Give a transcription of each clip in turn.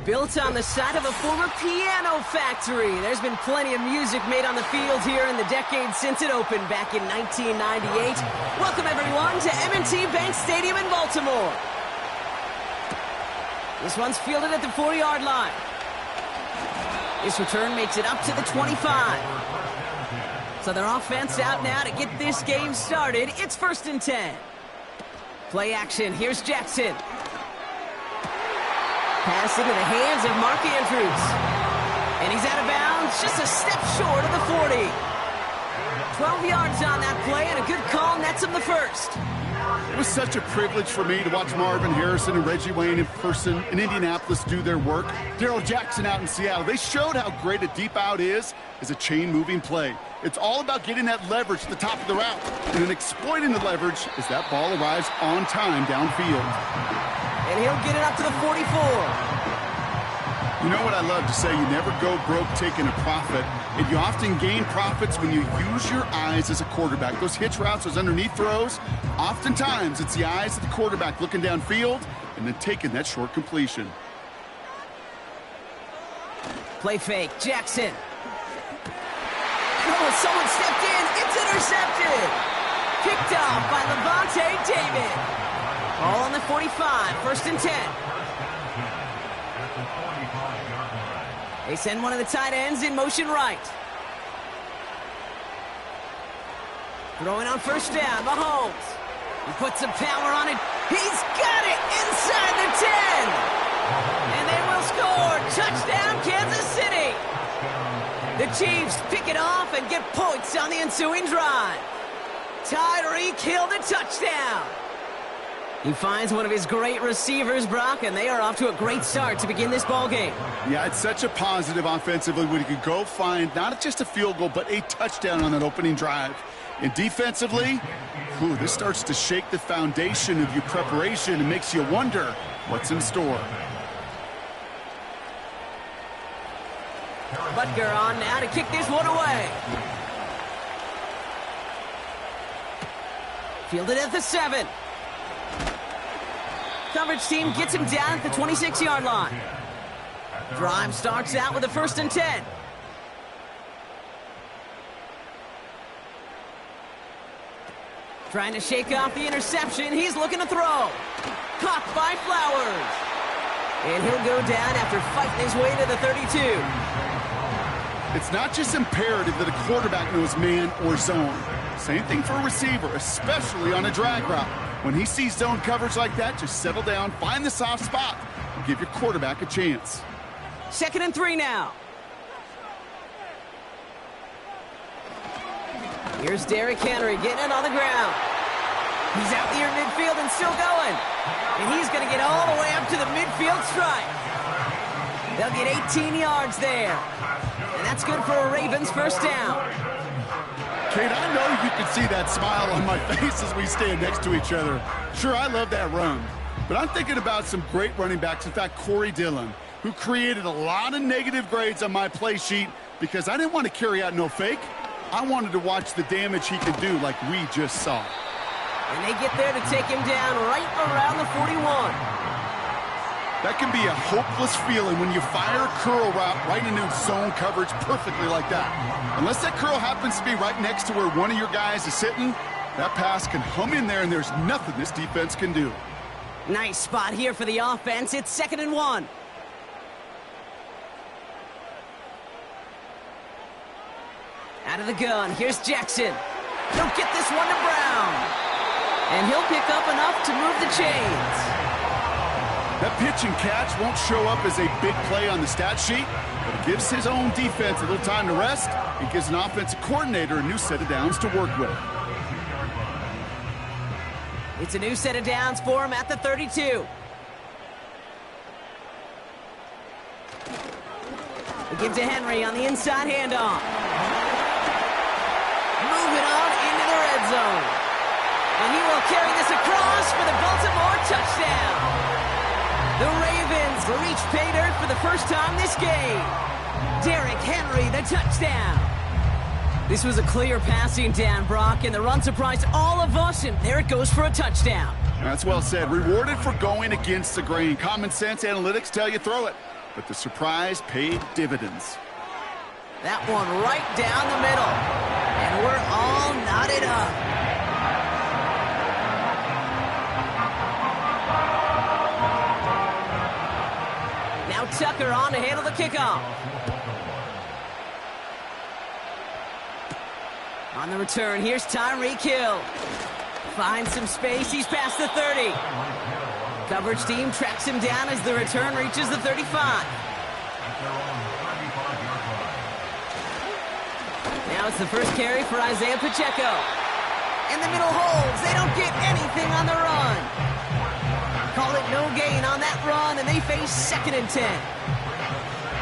Built on the site of a former piano factory, there's been plenty of music made on the field here in the decade since it opened back in 1998. Welcome, everyone, to M&T Bank Stadium in Baltimore. This one's fielded at the 4-yard line. This return makes it up to the 25. So their offense out now to get this game started. It's 1st and 10. Play action. Here's Jackson. Pass into the hands of Mark Andrews. And he's out of bounds, just a step short of the 40. 12 yards on that play, and a good call nets him the first. It was such a privilege for me to watch Marvin Harrison and Reggie Wayne in person in Indianapolis do their work. Darrell Jackson out in Seattle. They showed how great a deep out is as a chain-moving play. It's all about getting that leverage at the top of the route, and then exploiting the leverage as that ball arrives on time downfield. And he'll get it up to the 44. You know what I love to say? You never go broke taking a profit, and you often gain profits when you use your eyes as a quarterback. Those hitch routes, those underneath throws, oftentimes it's the eyes of the quarterback looking downfield and then taking that short completion. Play fake, Jackson. Oh, someone stepped in. It's intercepted. Picked off by Levante David. All on the 45, 1st and 10. They send one of the tight ends in motion right. Throwing on 1st down, Mahomes. He puts some power on it. He's got it inside the 10. And they will score. Touchdown, Kansas City. The Chiefs pick it off and get points on the ensuing drive. Tyreek Hill the touchdown. He finds one of his great receivers, Brock, and they are off to a great start to begin this ball game. Yeah, it's such a positive offensively when you could go find not just a field goal, but a touchdown on that opening drive. And defensively, this starts to shake the foundation of your preparation and makes you wonder what's in store. Butker on now to kick this one away. Fielded at the 7. Coverage team gets him down at the 26-yard line. Drive starts out with a 1st and 10. Trying to shake off the interception. He's looking to throw. Caught by Flowers. And he'll go down after fighting his way to the 32. It's not just imperative that a quarterback knows man or zone. Same thing for a receiver, especially on a drag route. When he sees zone coverage like that, just settle down, find the soft spot, and give your quarterback a chance. 2nd and 3 now. Here's Derrick Henry getting it on the ground. He's out near midfield and still going. And he's going to get all the way up to the midfield stripe. They'll get 18 yards there. And that's good for a Ravens 1st down. Kate, I know you can see that smile on my face as we stand next to each other. Sure, I love that run. But I'm thinking about some great running backs. In fact, Corey Dillon, who created a lot of negative grades on my play sheet because I didn't want to carry out no fake. I wanted to watch the damage he could do like we just saw. And they get there to take him down right around the 41. That can be a hopeless feeling when you fire a curl route right into zone coverage perfectly like that. Unless that curl happens to be right next to where one of your guys is sitting, that pass can hum in there and there's nothing this defense can do. Nice spot here for the offense. It's 2nd and 1. Out of the gun, here's Jackson. He'll get this one to Brown. And he'll pick up enough to move the chains. That pitch and catch won't show up as a big play on the stat sheet, but it gives his own defense a little time to rest. It gives an offensive coordinator a new set of downs to work with. It's a new set of downs for him at the 32. We give to Henry on the inside handoff. Moving on into the red zone. And he will carry this across for the Baltimore touchdown. The Ravens reach pay dirt for the first time this game. Derrick Henry, the touchdown. This was a clear passing down, Brock, and the run surprised all of us, and there it goes for a touchdown. That's well said. Rewarded for going against the grain. Common sense analytics tell you throw it, but the surprise paid dividends. That one right down the middle, and we're all knotted up. Now Tucker on to handle the kickoff. On the return, here's Tyreek Hill. Finds some space, he's past the 30. Coverage team tracks him down as the return reaches the 35. Now it's the first carry for Isaiah Pacheco. In the middle holds, they don't get anything on the run. Call it no gain on that run, and they face 2nd and 10.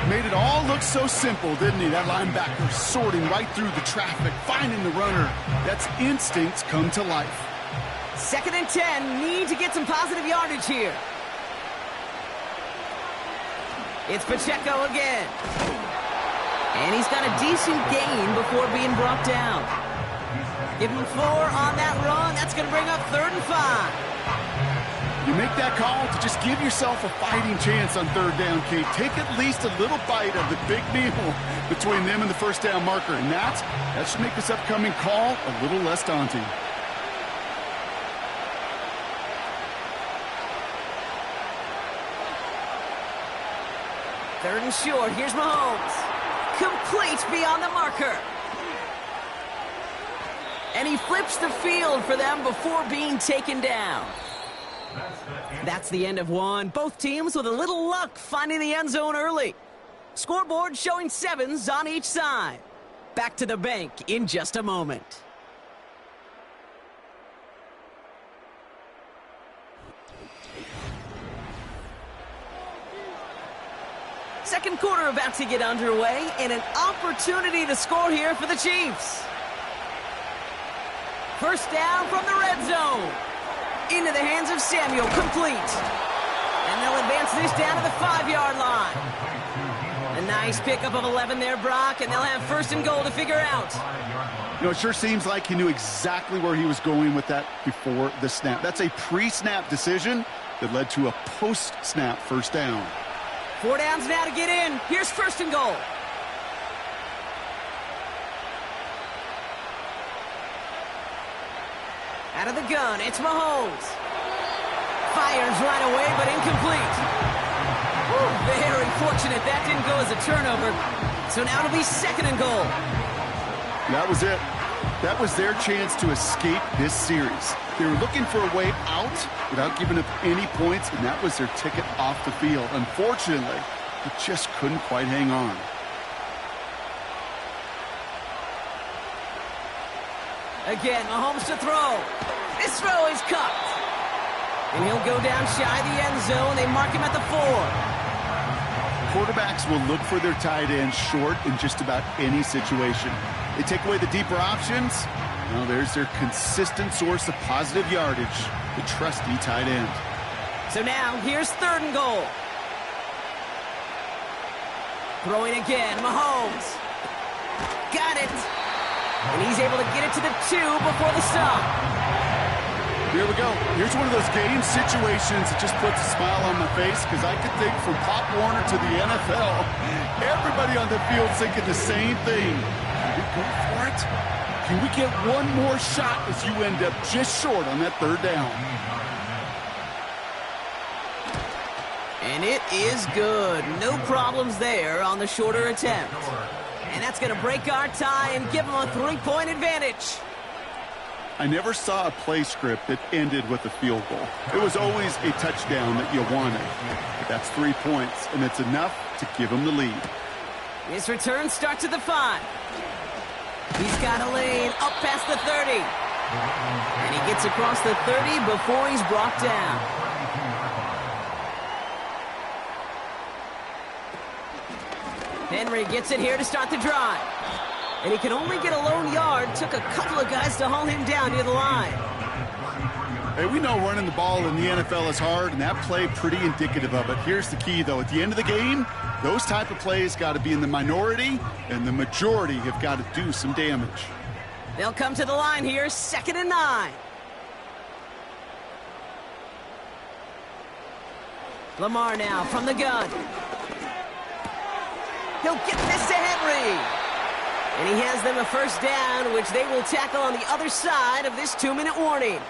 Made it all look so simple, didn't he? That linebacker sorting right through the traffic, finding the runner. That's instincts come to life. 2nd and 10, need to get some positive yardage here. It's Pacheco again. And he's got a decent gain before being brought down. Give him 4 on that run. That's going to bring up 3rd and 5. You make that call to just give yourself a fighting chance on 3rd down, Kate. Take at least a little bite of the big meal between them and the first down marker. And that should make this upcoming call a little less daunting. Third and short. Here's Mahomes. Complete beyond the marker. And he flips the field for them before being taken down. That's the end of one. Both teams with a little luck finding the end zone early. Scoreboard showing 7s on each side. Back to the bank in just a moment. Second quarter about to get underway, and an opportunity to score here for the Chiefs. First down from the red zone. Into the hands of Samuel, complete. And they'll advance this down to the 5-yard line. A nice pickup of 11 there, Brock, and they'll have 1st and goal to figure out. You know, it sure seems like he knew exactly where he was going with that before the snap. That's a pre-snap decision that led to a post-snap first down. 4 downs now to get in. Here's 1st and goal. Out of the gun, it's Mahomes. Fires right away, but incomplete. Whew, very fortunate that didn't go as a turnover. So now it'll be 2nd and goal. That was it. That was their chance to escape this series. They were looking for a way out without giving up any points, and that was their ticket off the field. Unfortunately, they just couldn't quite hang on. Again, Mahomes to throw. This throw is cut. And he'll go down shy of the end zone. They mark him at the 4. Quarterbacks will look for their tight end short in just about any situation. They take away the deeper options. Well, there's their consistent source of positive yardage, the trusty tight end. So now, here's 3rd and goal. Throwing again, Mahomes. Got it. And he's able to get it to the 2 before the stop. Here we go. Here's one of those game situations that just puts a smile on my face, because I could think from Pop Warner to the NFL, everybody on the field thinking the same thing. Can we go for it? Can we get one more shot as you end up just short on that 3rd down? And it is good. No problems there on the shorter attempt. And that's going to break our tie and give them a 3-point advantage. I never saw a play script that ended with a field goal. It was always a touchdown that you wanted. But that's 3 points, and it's enough to give them the lead. This return starts at the 5. He's got a lane up past the 30. And he gets across the 30 before he's brought down. Henry gets it here to start the drive. And he can only get a lone yard. Took a couple of guys to haul him down near the line. Hey, we know running the ball in the NFL is hard, and that play pretty indicative of it. Here's the key, though. At the end of the game, those type of plays got to be in the minority, and the majority have got to do some damage. They'll come to the line here, 2nd and 9. Lamar now from the gun. He'll get this to Henry. And he has them a 1st down, which they will tackle on the other side of this 2-minute warning.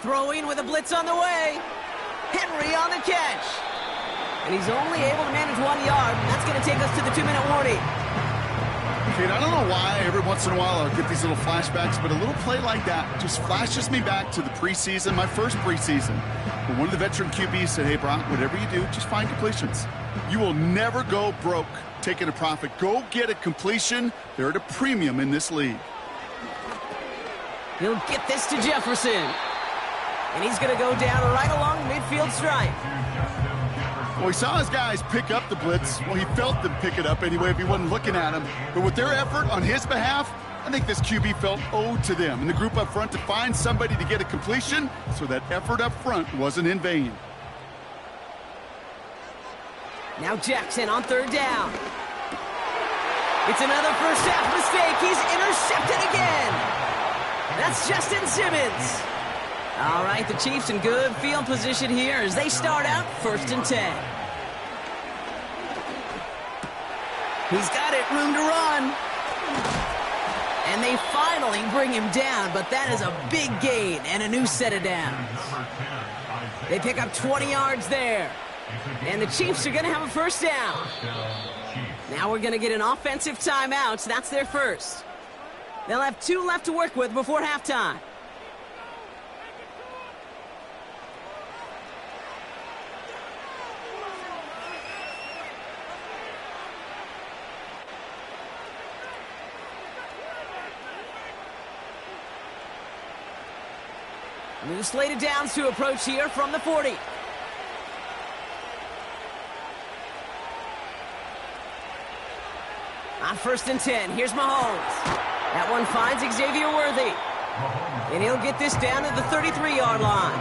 Throwing with a blitz on the way. Henry on the catch. And he's only able to manage 1 yard. That's going to take us to the 2-minute warning. Kate, I don't know why every once in a while I'll get these little flashbacks, but a little play like that just flashes me back to the preseason, my first preseason. When one of the veteran QBs said, hey, Brock, whatever you do, just find completions. You will never go broke taking a profit. Go get a completion. They're at a premium in this league. He'll get this to Jefferson. And he's going to go down right along the midfield stripe. Well, he saw his guys pick up the blitz. Well, he felt them pick it up anyway if he wasn't looking at him. But with their effort on his behalf, I think this QB felt owed to them and the group up front to find somebody to get a completion, so that effort up front wasn't in vain. Now Jackson on 3rd down. It's another first half mistake. He's intercepted again. That's Justin Simmons. All right, the Chiefs in good field position here as they start out 1st and 10. He's got it, room to run. And they finally bring him down, but that is a big gain and a new set of downs. They pick up 20 yards there. And the Chiefs are going to have a 1st down. Now we're going to get an offensive timeout, so that's their first. They'll have 2 left to work with before halftime. New slated downs to approach here from the 40. On 1st and 10, here's Mahomes. That one finds Xavier Worthy. And he'll get this down to the 33-yard line.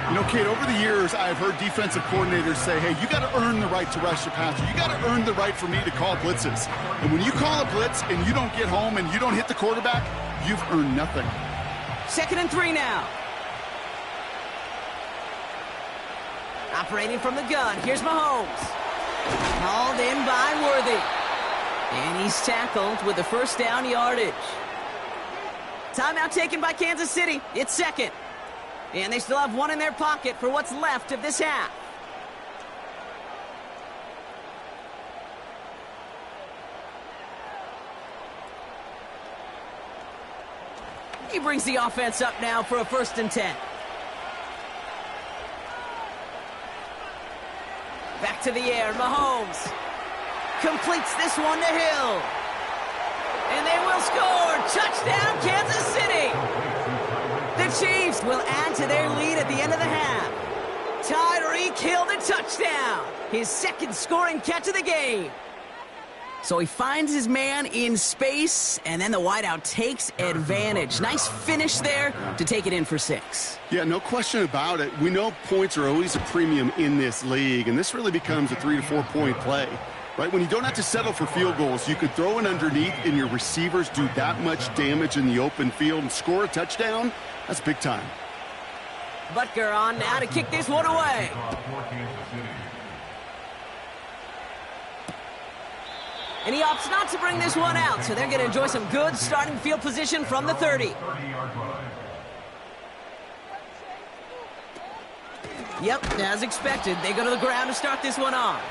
You know, Kate, over the years, I've heard defensive coordinators say, hey, you got to earn the right to rush your passer. You got to earn the right for me to call blitzes. And when you call a blitz and you don't get home and you don't hit the quarterback, you've earned nothing. 2nd and 3 now. Operating from the gun, here's Mahomes. Hauled in by Worthy. And he's tackled with the 1st down yardage. Timeout taken by Kansas City. It's 2nd. And they still have 1 in their pocket for what's left of this half. He brings the offense up now for a 1st and 10. Back to the air, Mahomes completes this one to Hill. And they will score. Touchdown, Kansas City. The Chiefs Chiefs will add to their lead at the end of the half. Tyreek Hill the touchdown. His second scoring catch of the game. So he finds his man in space, and then the wideout takes advantage. Nice finish there to take it in for 6. Yeah, no question about it. We know points are always a premium in this league, and this really becomes a 3 to 4 point play. Right, when you don't have to settle for field goals, you could throw it underneath and your receivers do that much damage in the open field and score a touchdown. That's big time. Butker on now to kick this one away. And he opts not to bring this one out, so they're going to enjoy some good starting field position from the 30. Yep, as expected, they go to the ground to start this one off.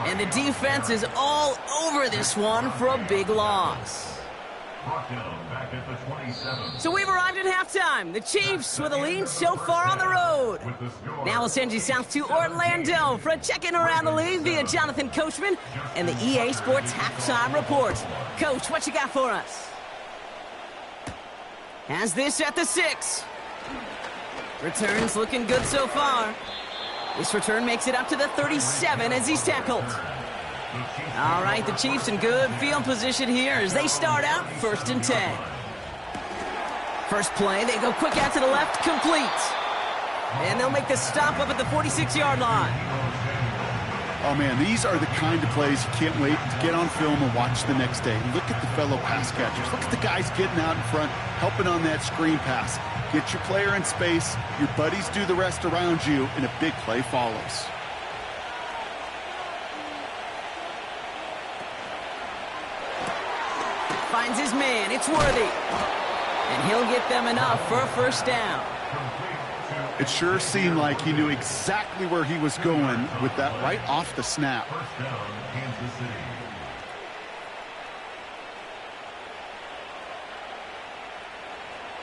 And the defense is all over this one for a big loss. So we've arrived at halftime. The Chiefs with a lead so far on the road. Now we'll send you south to Orlando for a check-in around the league via Jonathan Coachman and the EA Sports Halftime Report. Coach, what you got for us? Has this at the 6. Return's looking good so far. This return makes it up to the 37 as he's tackled. All right, the Chiefs in good field position here as they start out 1st and 10. First play, they go quick out to the left, complete. And they'll make the stop up at the 46-yard line. Oh, man, these are the kind of plays you can't wait to get on film and watch the next day. Look at the fellow pass catchers. Look at the guys getting out in front, helping on that screen pass. Get your player in space, your buddies do the rest around you, and a big play follows. Finds his man, it's Worthy. And he'll get them enough for a first down. It sure seemed like he knew exactly where he was going with that right off the snap.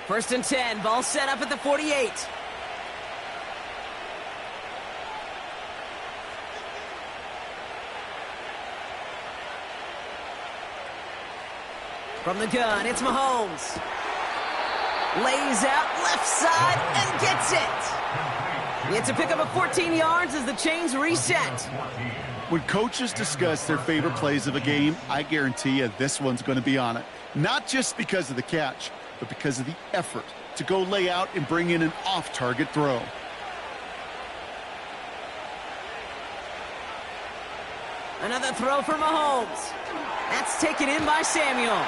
First and 10, ball set up at the 48. From the gun, it's Mahomes. Lays out left side and gets it. It's a pickup of 14 yards as the chains reset. When coaches discuss their favorite plays of a game, I guarantee you this one's going to be on it. Not just because of the catch, but because of the effort to go lay out and bring in an off-target throw. Another throw for Mahomes. That's taken in by Samuel.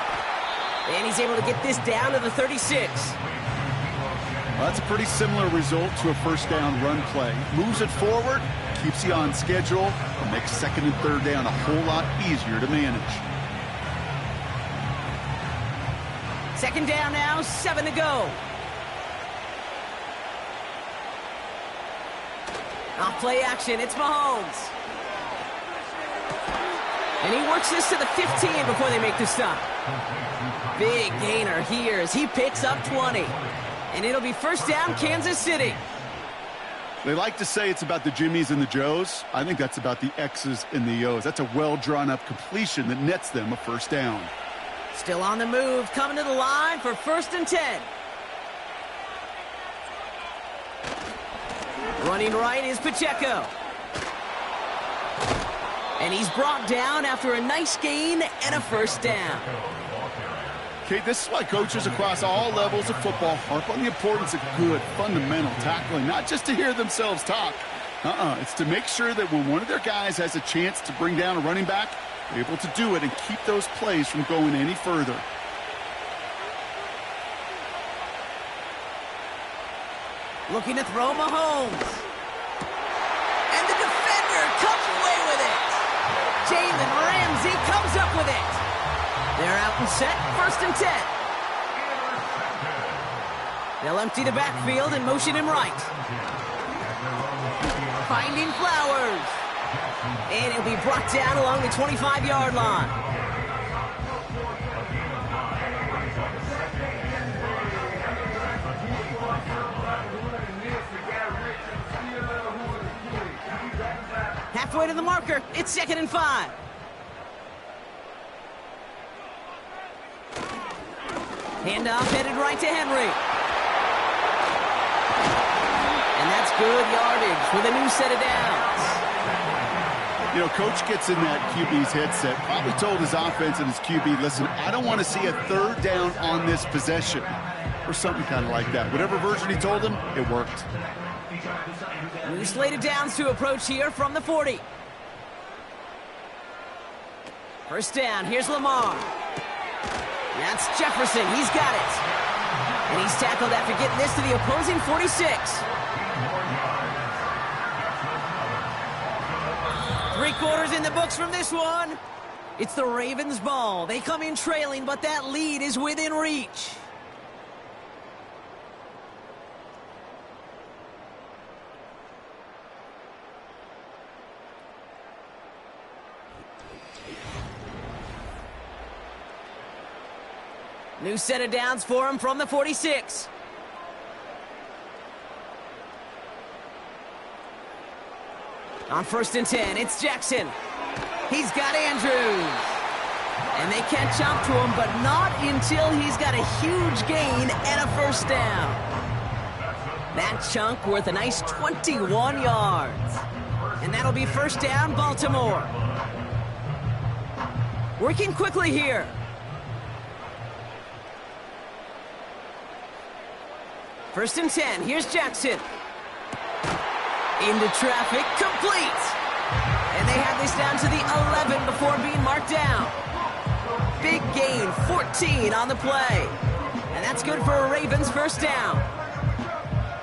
And he's able to get this down to the 36. Well, that's a pretty similar result to a first down run play. Moves it forward, keeps you on schedule, and makes 2nd and 3rd down a whole lot easier to manage. 2nd down now, 7 to go. Off play action, it's Mahomes. And he works this to the 15 before they make the stop. Big gainer here as he picks up 20. And it'll be first down, Kansas City. They like to say it's about the Jimmies and the Joes. I think that's about the X's and the O's. That's a well-drawn-up completion that nets them a first down. Still on the move, coming to the line for 1st and 10. Running right is Pacheco. And he's brought down after a nice gain and a first down. Okay, this is why coaches across all levels of football harp on the importance of good, fundamental tackling, not just to hear themselves talk. It's to make sure that when one of their guys has a chance to bring down a running back, they're able to do it and keep those plays from going any further. Looking to throw Mahomes. And the defender comes away with it. Jalen Ramsey comes up with it. They're out and set, 1st and 10. They'll empty the backfield and motion him right. Finding Flowers. And he'll be brought down along the 25-yard line. Halfway to the marker, it's 2nd and 5. Handoff headed right to Henry. good yardage with a new set of downs. You know, coach gets in that QB's headset, probably told his offense and his QB, listen, I don't want to see a third down on this possession, or something kind of like that. Whatever version he told him, it worked. New slated downs to approach here from the 40. First down, here's Lamar. That's Jefferson, he's got it. And he's tackled after getting this to the opposing 46. 3/4 in the books from this one. It's the Ravens' ball. They come in trailing, but that lead is within reach. New set of downs for him from the 46. On 1st and 10, it's Jackson. He's got Andrews. And they catch up to him, but not until he's got a huge gain and a first down. That chunk worth a nice 21 yards. And that'll be first down, Baltimore. Working quickly here. First and 10, here's Jackson. Into traffic, complete. And they have this down to the 11 before being marked down. Big gain, 14 on the play. And that's good for a Ravens first down.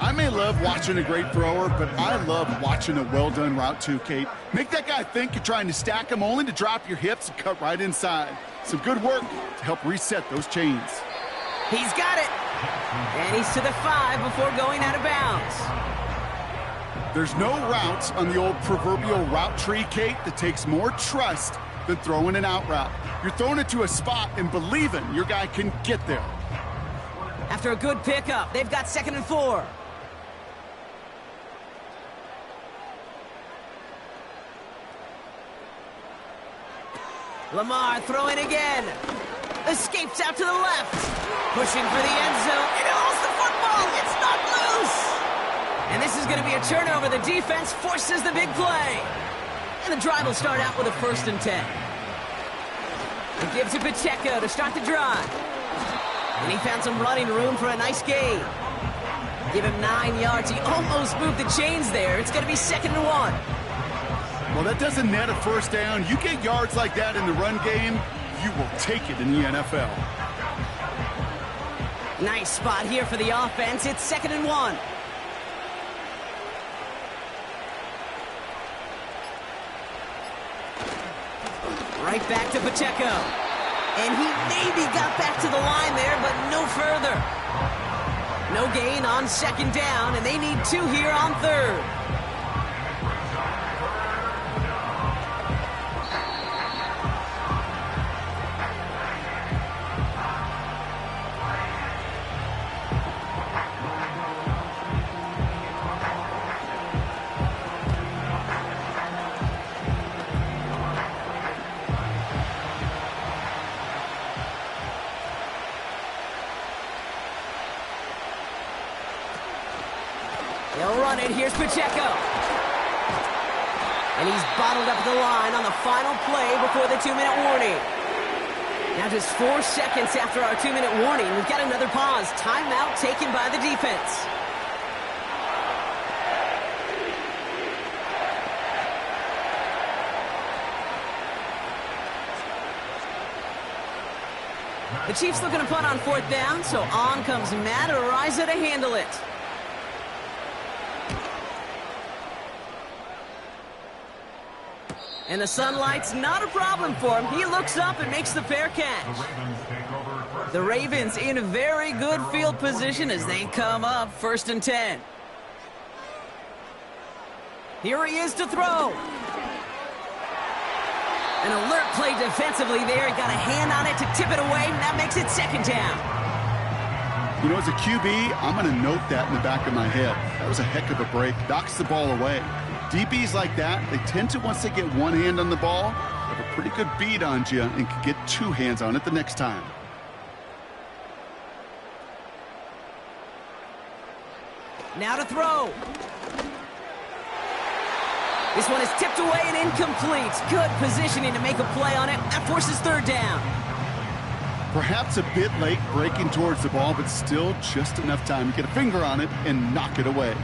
I may love watching a great thrower, but I love watching a well-done route too, Kate. Make that guy think you're trying to stack him only to drop your hips and cut right inside. Some good work to help reset those chains. He's got it. And he's to the 5 before going out of bounds. There's no route on the old proverbial route tree, Kate, that takes more trust than throwing an out route. You're throwing it to a spot and believing your guy can get there. After a good pickup, they've got 2nd and 4. Lamar throwing again. Escapes out to the left. Pushing for the end zone. It holds the football. It's not loose. And this is going to be a turnover. The defense forces the big play. And the drive will start out with a 1st and 10. It gives to Pacheco to start the drive. And he found some running room for a nice gain. Give him 9 yards. He almost moved the chains there. It's going to be 2nd and 1. Well, that doesn't net a first down. You get yards like that in the run game, you will take it in the NFL. Nice spot here for the offense. It's 2nd and 1. Right back to Pacheco. And he maybe got back to the line there, but no further. No gain on 2nd down, and they need 2 here on 3rd. They'll run it. Here's Pacheco. And he's bottled up the line on the final play before the 2-minute warning. Now just 4 seconds after our 2-minute warning, we've got another pause. Timeout taken by the defense. The Chiefs looking to punt on 4th down, so on comes Matt Araiza to handle it. And the sunlight's not a problem for him. He looks up and makes the fair catch. The Ravens in a very good field position as they come up 1st and 10. Here he is to throw. An alert play defensively there. He got a hand on it to tip it away, and that makes it 2nd down. You know, as a QB, I'm going to note that in the back of my head. That was a heck of a break. Knocks the ball away. DBs like that, they tend to, once they get one hand on the ball, have a pretty good beat on you and can get 2 hands on it the next time. Now to throw. This one is tipped away and incomplete. Good positioning to make a play on it. That forces third down. Perhaps a bit late breaking towards the ball, but still just enough time to get a finger on it and knock it away.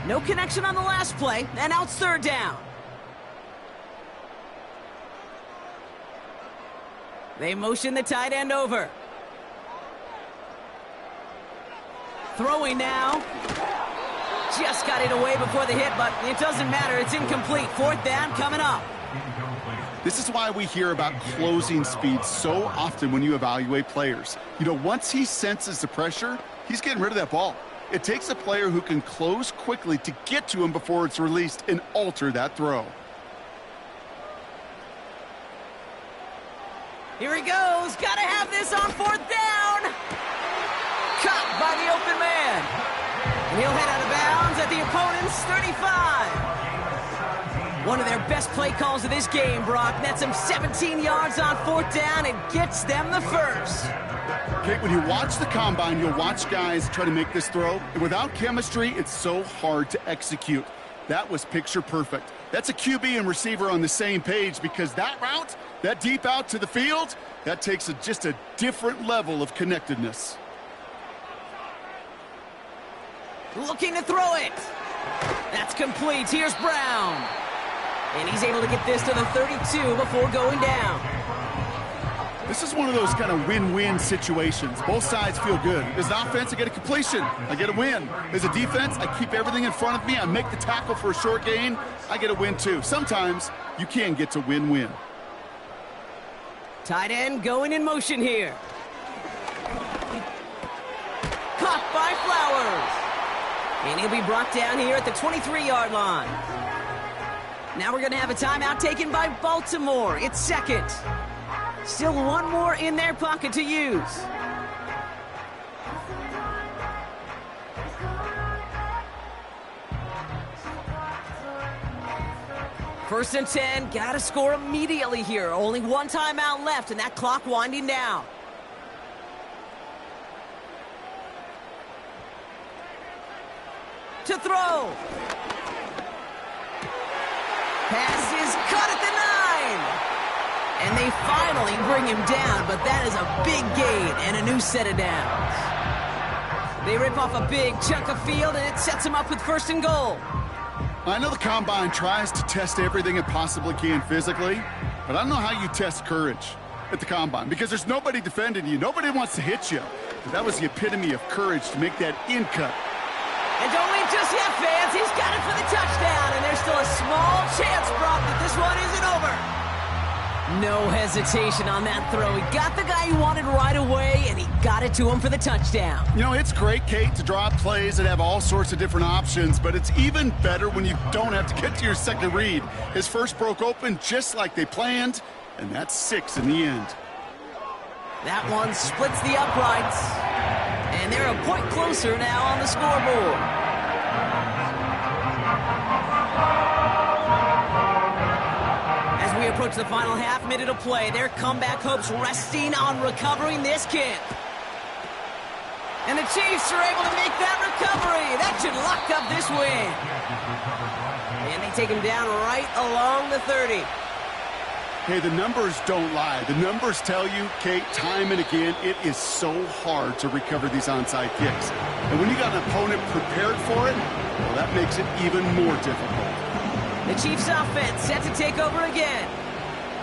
No connection on the last play, and now it's third down. They motion the tight end over. Throwing now. Just got it away before the hit, but it doesn't matter. It's incomplete. Fourth down coming up. This is why we hear about closing speed so often when you evaluate players. You know, once he senses the pressure, he's getting rid of that ball. It takes a player who can close quickly to get to him before it's released and alter that throw. Here he goes. Gotta have this on fourth down. Caught by the open man. And he'll head out of bounds at the opponent's 35. One of their best play calls of this game, Brock. Nets them 17 yards on fourth down and gets them the first. Kate, when you watch the combine, you'll watch guys try to make this throw. And without chemistry, it's so hard to execute. That was picture perfect. That's a QB and receiver on the same page, because that route, that deep out to the field, that takes just a different level of connectedness. Looking to throw it. That's complete. Here's Brown. And he's able to get this to the 32 before going down. This is one of those kind of win-win situations. Both sides feel good. As an offense, I get a completion. I get a win. As a defense, I keep everything in front of me. I make the tackle for a short gain. I get a win, too. Sometimes you can get to win-win. Tight end going in motion here. Caught by Flowers. And he'll be brought down here at the 23-yard line. Now we're going to have a timeout taken by Baltimore. It's second. Still one more in their pocket to use. First and 10, gotta score immediately here. Only one timeout left, and that clock winding down. To throw. Pass is cut at the 9. And they finally bring him down, but that is a big gain and a new set of downs. They rip off a big chunk of field, and it sets him up with first and goal. I know the combine tries to test everything it possibly can physically, but I don't know how you test courage at the combine, because there's nobody defending you. Nobody wants to hit you. But that was the epitome of courage to make that in cut. And don't leave just yet, fans. He's got it for the touchdown, and there's still a small chance, Brock, that this one isn't over. No hesitation on that throw. He got the guy he wanted right away, and he got it to him for the touchdown. You know, it's great, Kate, to draw up plays that have all sorts of different options, but it's even better when you don't have to get to your second read. His first broke open just like they planned, and that's 6 in the end. That one splits the uprights, and they're a point closer now on the scoreboard. As we approach the final half-minute of play, their comeback hopes resting on recovering this kick. And the Chiefs are able to make that recovery. That should lock up this win. And they take him down right along the 30. Hey, the numbers don't lie. The numbers tell you, Kate, time and again, it is so hard to recover these onside kicks. And when you got an opponent prepared for it, well, that makes it even more difficult. The Chiefs offense set to take over again.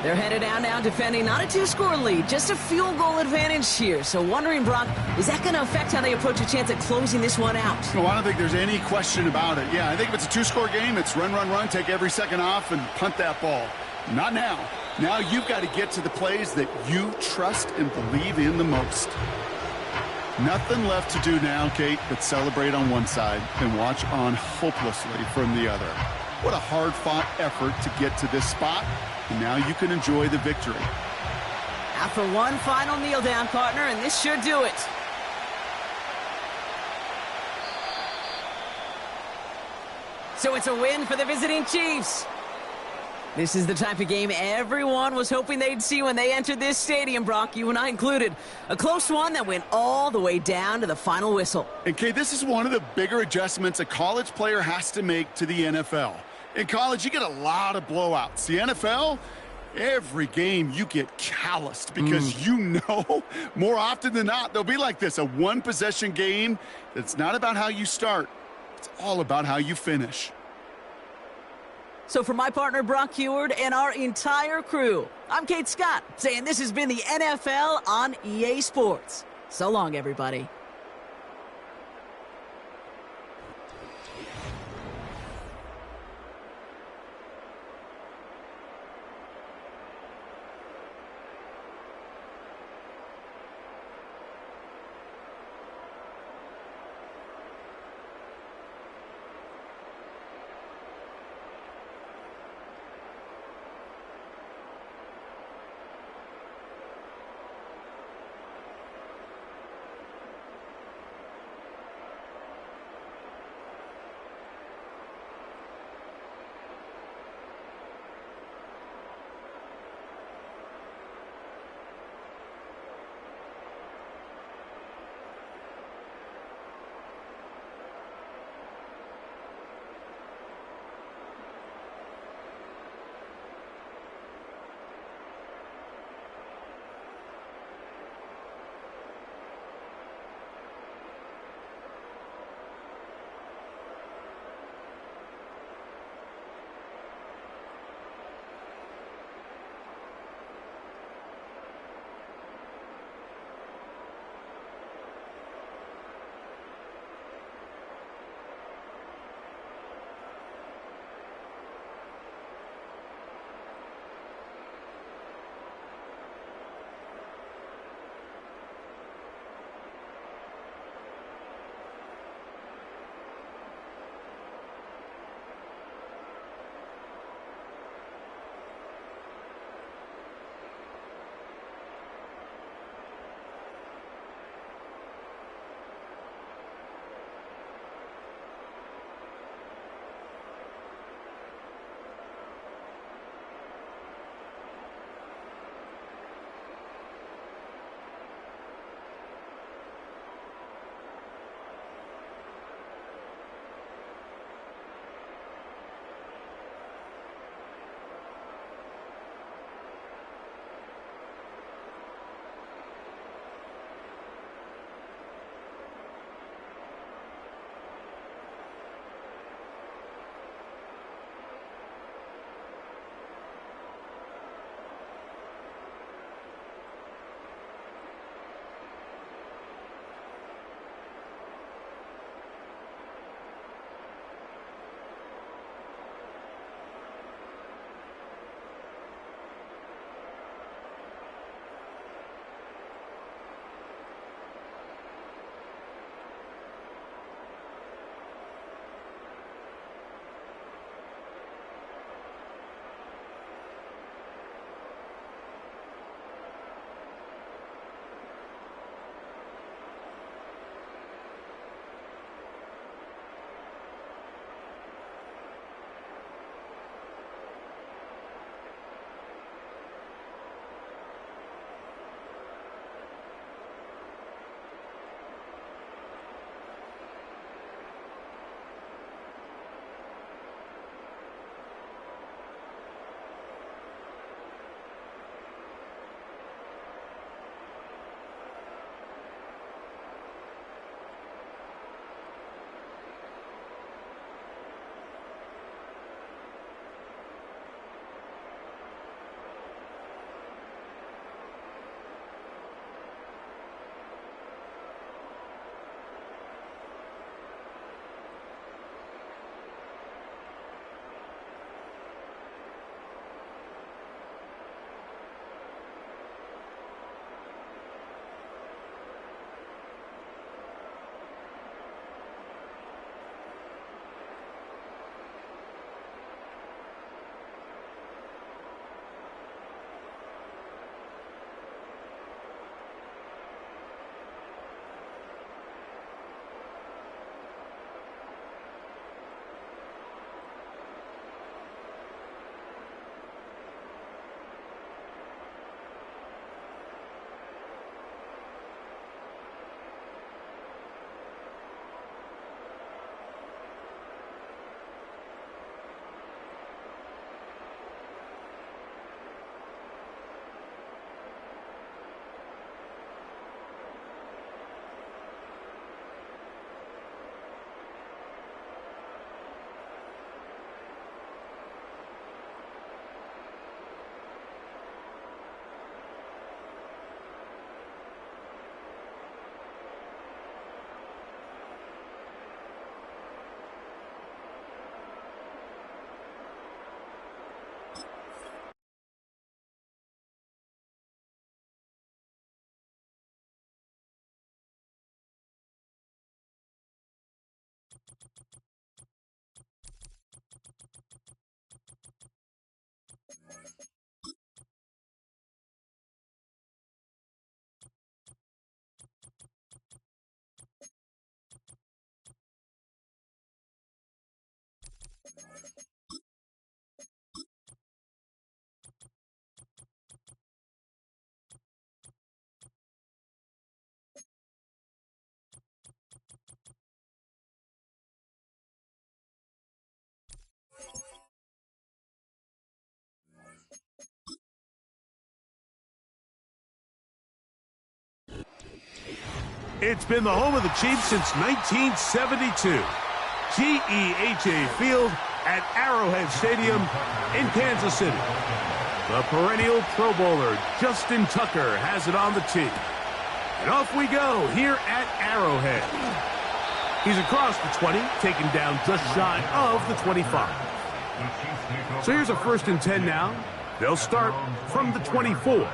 They're headed down now defending not a 2-score lead, just a field goal advantage here. So wondering, Brock, is that going to affect how they approach a chance at closing this one out? No, I don't think there's any question about it. Yeah, I think if it's a 2-score game, it's run, run, run, take every second off and punt that ball. Not now. Now you've got to get to the plays that you trust and believe in the most. Nothing left to do now, Kate, but celebrate on one side and watch on hopelessly from the other. What a hard-fought effort to get to this spot, and now you can enjoy the victory. After one final kneel-down, partner, and this should do it. So it's a win for the visiting Chiefs. This is the type of game everyone was hoping they'd see when they entered this stadium, Brock, you and I included. A close one that went all the way down to the final whistle. And Kay, this is one of the bigger adjustments a college player has to make to the NFL. In college, you get a lot of blowouts. The NFL, every game you get calloused because you know more often than not they'll be like this, a one-possession game that's not about how you start. It's all about how you finish. So for my partner, Brock Heward, and our entire crew, I'm Kate Scott, saying this has been the NFL on EA Sports. So long, everybody. It's been the home of the Chiefs since 1972. GEHA Field at Arrowhead Stadium in Kansas City. The perennial Pro Bowler, Justin Tucker, has it on the tee. And off we go here at Arrowhead. He's across the 20, taken down just shy of the 25. So here's a 1st and 10 now. They'll start from the 24.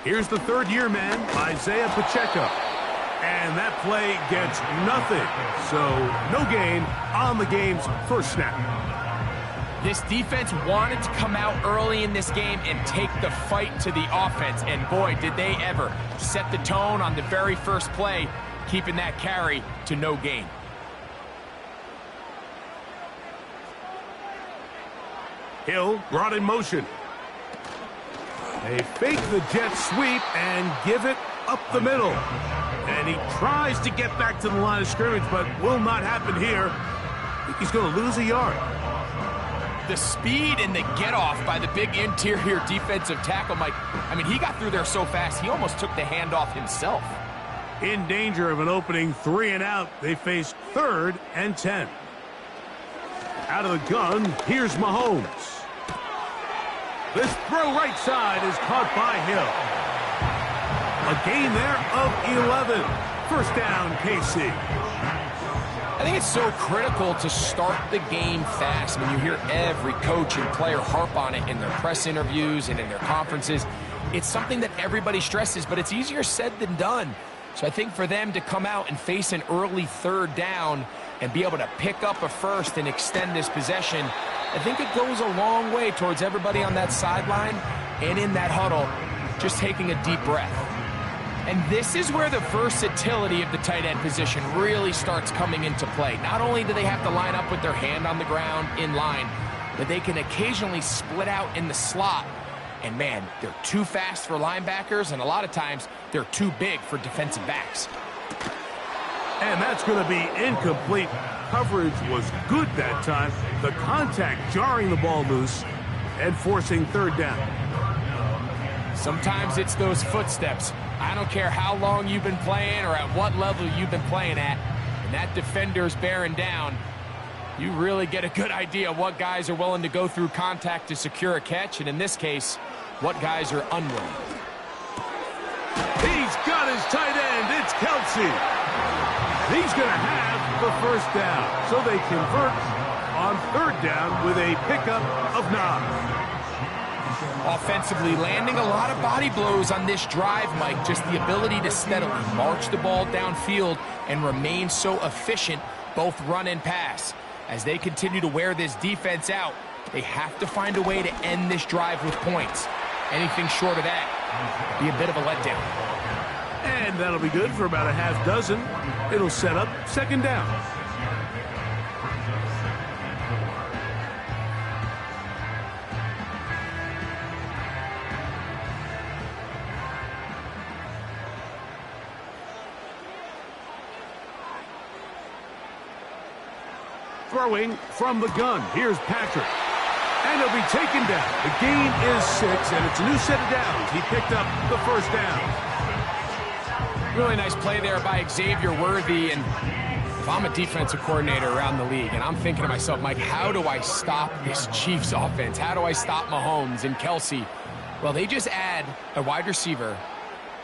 Here's the 3rd-year man, Isaiah Pacheco. And that play gets nothing. So no gain on the game's first snap. This defense wanted to come out early in this game and take the fight to the offense. And boy, did they ever set the tone on the very first play, keeping that carry to no gain. Hill brought in motion. They fake the jet sweep and give it up the middle. And he tries to get back to the line of scrimmage, but will not happen here. I think he's going to lose a yard. The speed and the get-off by the big interior defensive tackle, Mike. I mean, he got through there so fast, he almost took the handoff himself. In danger of an opening 3 and out, they face 3rd and 10. Out of the gun, here's Mahomes. This throw right side is caught by Hill. A gain there of 11. First down, KC. I think it's so critical to start the game fast. I mean, you hear every coach and player harp on it in their press interviews and in their conferences. It's something that everybody stresses, but it's easier said than done. So I think for them to come out and face an early 3rd down and be able to pick up a first and extend this possession, I think it goes a long way towards everybody on that sideline and in that huddle just taking a deep breath. And this is where the versatility of the tight end position really starts coming into play. Not only do they have to line up with their hand on the ground in line, but they can occasionally split out in the slot. And man, they're too fast for linebackers, and a lot of times they're too big for defensive backs. And that's going to be incomplete. Coverage was good that time. The contact jarring the ball loose and forcing 3rd down. Sometimes it's those footsteps. I don't care how long you've been playing or at what level you've been playing at, and that defender's bearing down, you really get a good idea of what guys are willing to go through contact to secure a catch, and in this case, what guys are unwilling. He's got his tight end. It's Kelsey. He's going to have the first down. So they convert on 3rd down with a pickup of 9. Offensively, landing a lot of body blows on this drive, Mike. Just the ability to steadily march the ball downfield and remain so efficient, both run and pass. As they continue to wear this defense out, they have to find a way to end this drive with points. Anything short of that, be a bit of a letdown. And that'll be good for about a half dozen. It'll set up 2nd down. Throwing from the gun. Here's Patrick. And he'll be taken down. The gain is 6, and it's a new set of downs. He picked up the first down. Really nice play there by Xavier Worthy. And if I'm a defensive coordinator around the league, and I'm thinking to myself, Mike, how do I stop this Chiefs offense? How do I stop Mahomes and Kelsey? Well, they just add a wide receiver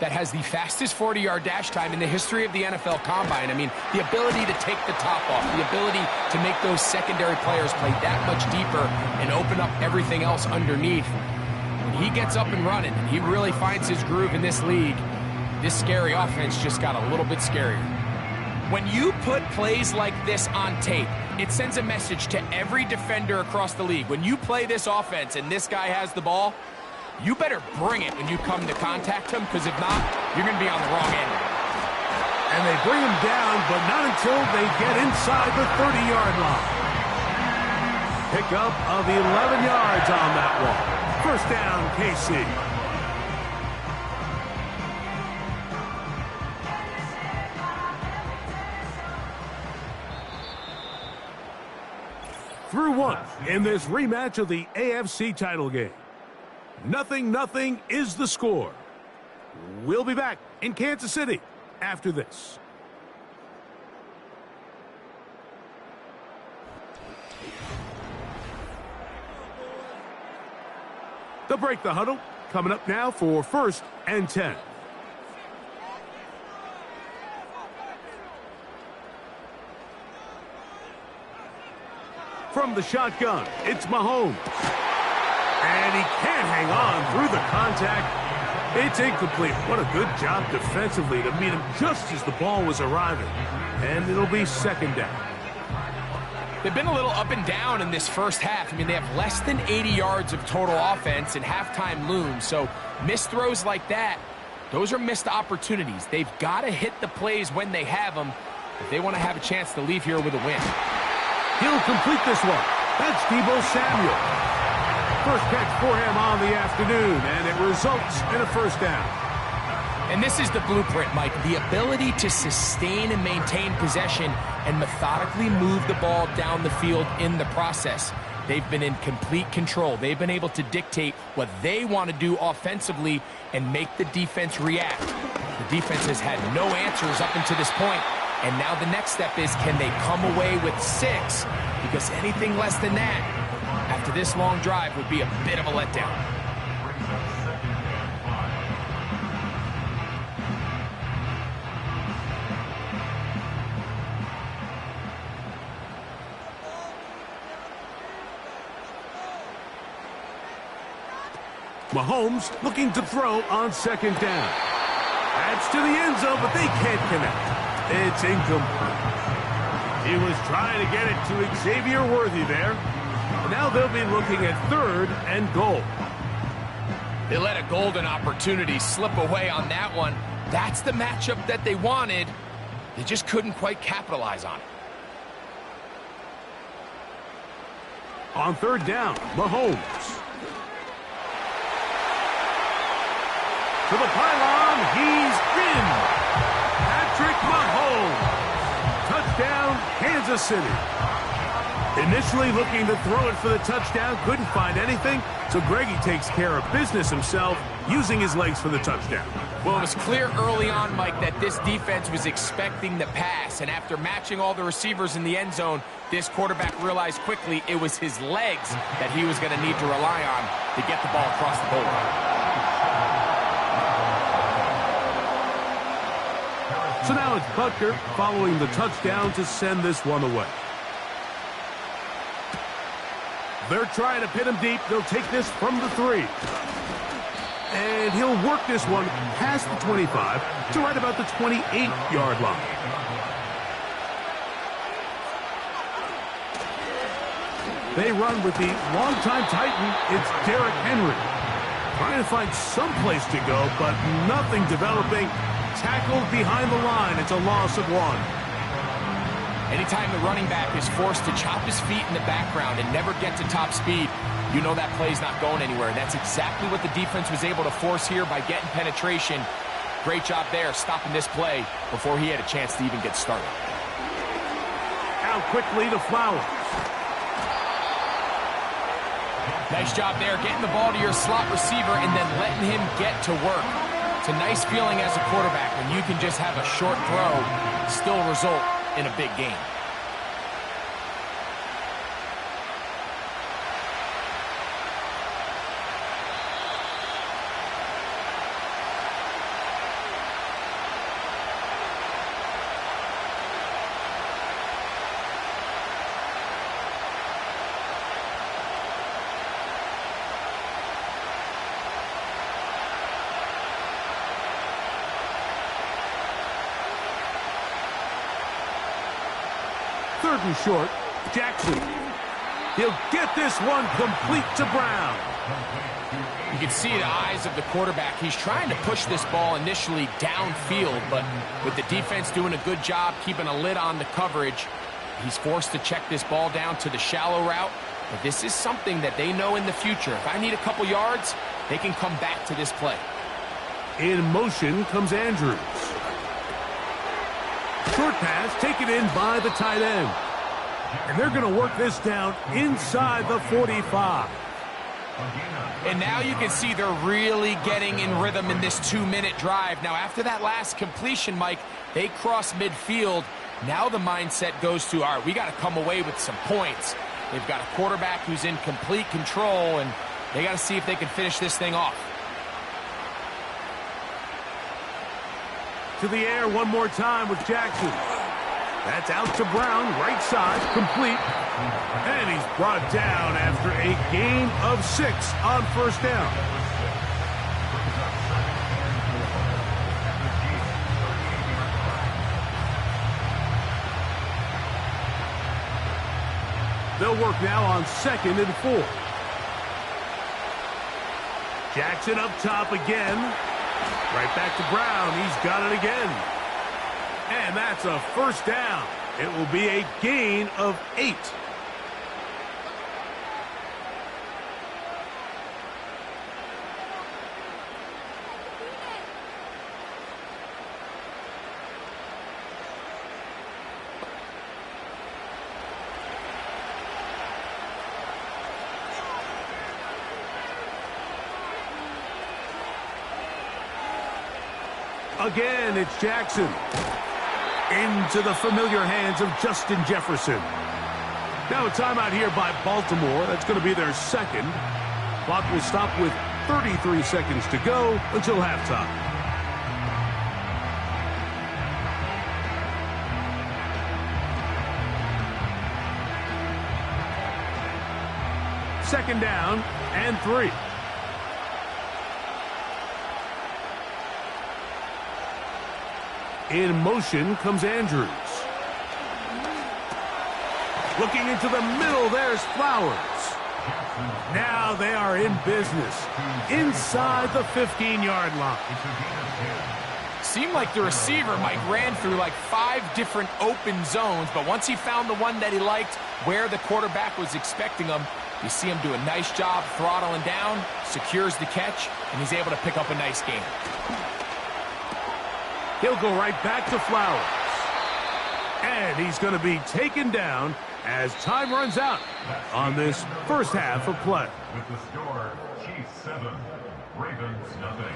that has the fastest 40-yard dash time in the history of the NFL Combine. I mean, the ability to take the top off, the ability to make those secondary players play that much deeper and open up everything else underneath. When he gets up and running, and he really finds his groove in this league, this scary offense just got a little bit scarier. When you put plays like this on tape, it sends a message to every defender across the league. When you play this offense and this guy has the ball, you better bring it when you come to contact him, because if not, you're going to be on the wrong end. And they bring him down, but not until they get inside the 30-yard line. Pickup of 11 yards on that one. First down, KC. Through one in this rematch of the AFC title game. 0-0 is the score. We'll be back in Kansas City after this. They'll break the huddle. Coming up now for 1st and 10. From the shotgun, it's Mahomes. And he can't hang on through the contact. It's incomplete. What a good job defensively to meet him just as the ball was arriving. And it'll be 2nd down. They've been a little up and down in this first half. I mean, they have less than 80 yards of total offense and halftime looms. So missed throws like that, those are missed opportunities. They've got to hit the plays when they have them if they want to have a chance to leave here with a win. He'll complete this one. That's Deebo Samuel. First catch for him on the afternoon, and it results in a 1st down. And this is the blueprint, Mike. The ability to sustain and maintain possession and methodically move the ball down the field in the process. They've been in complete control. They've been able to dictate what they want to do offensively and make the defense react. The defense has had no answers up until this point, and now the next step is, can they come away with 6? Because anything less than that, after this long drive, would be a bit of a letdown. Mahomes looking to throw on 2nd down. Adds to the end zone, but they can't connect. It's incomplete. He was trying to get it to Xavier Worthy there. Now they'll be looking at 3rd and goal. They let a golden opportunity slip away on that one. That's the matchup that they wanted. They just couldn't quite capitalize on it. On 3rd down, Mahomes. To the pylon, he's in. Patrick Mahomes. Touchdown, Kansas City. Initially looking to throw it for the touchdown, couldn't find anything, so Greggy takes care of business himself, using his legs for the touchdown. Well, it was clear early on, Mike, that this defense was expecting the pass, and after matching all the receivers in the end zone, this quarterback realized quickly it was his legs that he was going to need to rely on to get the ball across the goal line. So now it's Butker following the touchdown to send this one away. They're trying to pin him deep. They'll take this from the 3. And he'll work this one past the 25 to right about the 28-yard line. They run with the longtime Titan. It's Derrick Henry. Trying to find some place to go, but nothing developing. Tackled behind the line. It's a loss of 1. Anytime the running back is forced to chop his feet in the background and never get to top speed, you know that play's not going anywhere. And that's exactly what the defense was able to force here by getting penetration. Great job there, stopping this play before he had a chance to even get started. Out quickly to Flowers. Nice job there, getting the ball to your slot receiver and then letting him get to work. It's a nice feeling as a quarterback when you can just have a short throw, still result in a big game. Third and short, Jackson. He'll get this one complete to Brown. You can see the eyes of the quarterback. He's trying to push this ball initially downfield, but with the defense doing a good job keeping a lid on the coverage, he's forced to check this ball down to the shallow route. But this is something that they know in the future. If I need a couple yards, they can come back to this play. In motion comes Andrews. Short pass taken in by the tight end. And they're going to work this down inside the 45. And now you can see they're really getting in rhythm in this 2-minute drive. Now, after that last completion, Mike, they cross midfield. Now the mindset goes to, all right, we got to come away with some points. They've got a quarterback who's in complete control, and they got to see if they can finish this thing off. To the air one more time with Jackson. That's out to Brown, right side, complete. And he's brought down after a gain of 6 on first down. They'll work now on 2nd and 4. Jackson up top again. Right back to Brown. He's got it again. And that's a first down. It will be a gain of 8. Again, it's Jackson. Into the familiar hands of Justin Jefferson. Now a timeout here by Baltimore. That's going to be their second. Clock will stop with 33 seconds to go until halftime. Second down and 3. In motion comes Andrews. Looking into the middle, there's Flowers. Now they are in business inside the 15-yard line. Seemed like the receiver, Mike, ran through like 5 different open zones, but once he found the one that he liked, where the quarterback was expecting him, you see him do a nice job throttling down, secures the catch, and he's able to pick up a nice gain. He'll go right back to Flowers. And he's going to be taken down as time runs out on this first half of play. With the score, Chiefs 7, Ravens nothing.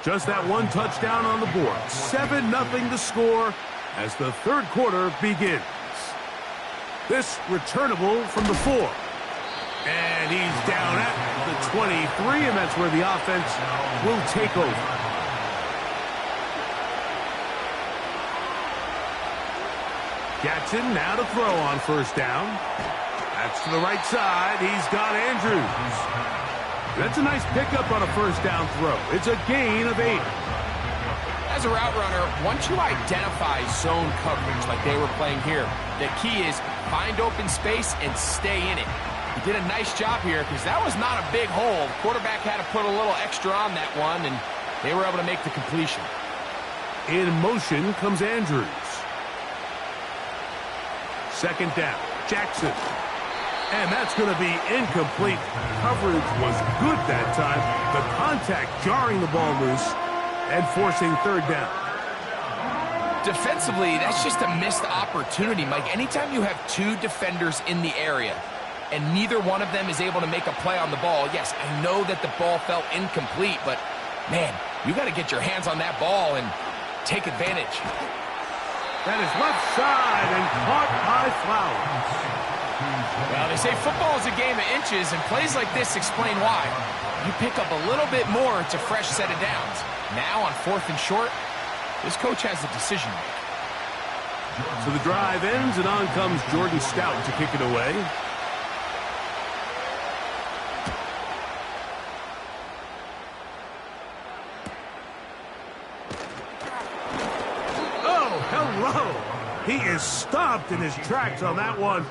Just that one touchdown on the board. 7-0 to score as the third quarter begins. This returnable from the 4. And he's down at the 23, and that's where the offense will take over. Jackson now to throw on first down. That's to the right side. He's got Andrews. That's a nice pickup on a first down throw. It's a gain of 8. As a route runner, once you identify zone coverage like they were playing here, the key is find open space and stay in it. He did a nice job here because that was not a big hole. The quarterback had to put a little extra on that one, and they were able to make the completion. In motion comes Andrews. Second down, Jackson. And that's going to be incomplete. Coverage was good that time. The contact jarring the ball loose and forcing third down. Defensively, that's just a missed opportunity, Mike. Anytime you have 2 defenders in the area and neither one of them is able to make a play on the ball, yes, I know that the ball felt incomplete, but, man, you got to get your hands on that ball and take advantage. That is left side and caught by Flowers. Well, they say football is a game of inches, and plays like this explain why. You pick up a little bit more, it's a fresh set of downs. Now on 4th and short, this coach has a decision to make. So the drive ends, and on comes Jordan Stout to kick it away. Oh, hello. He is stopped in his tracks on that one.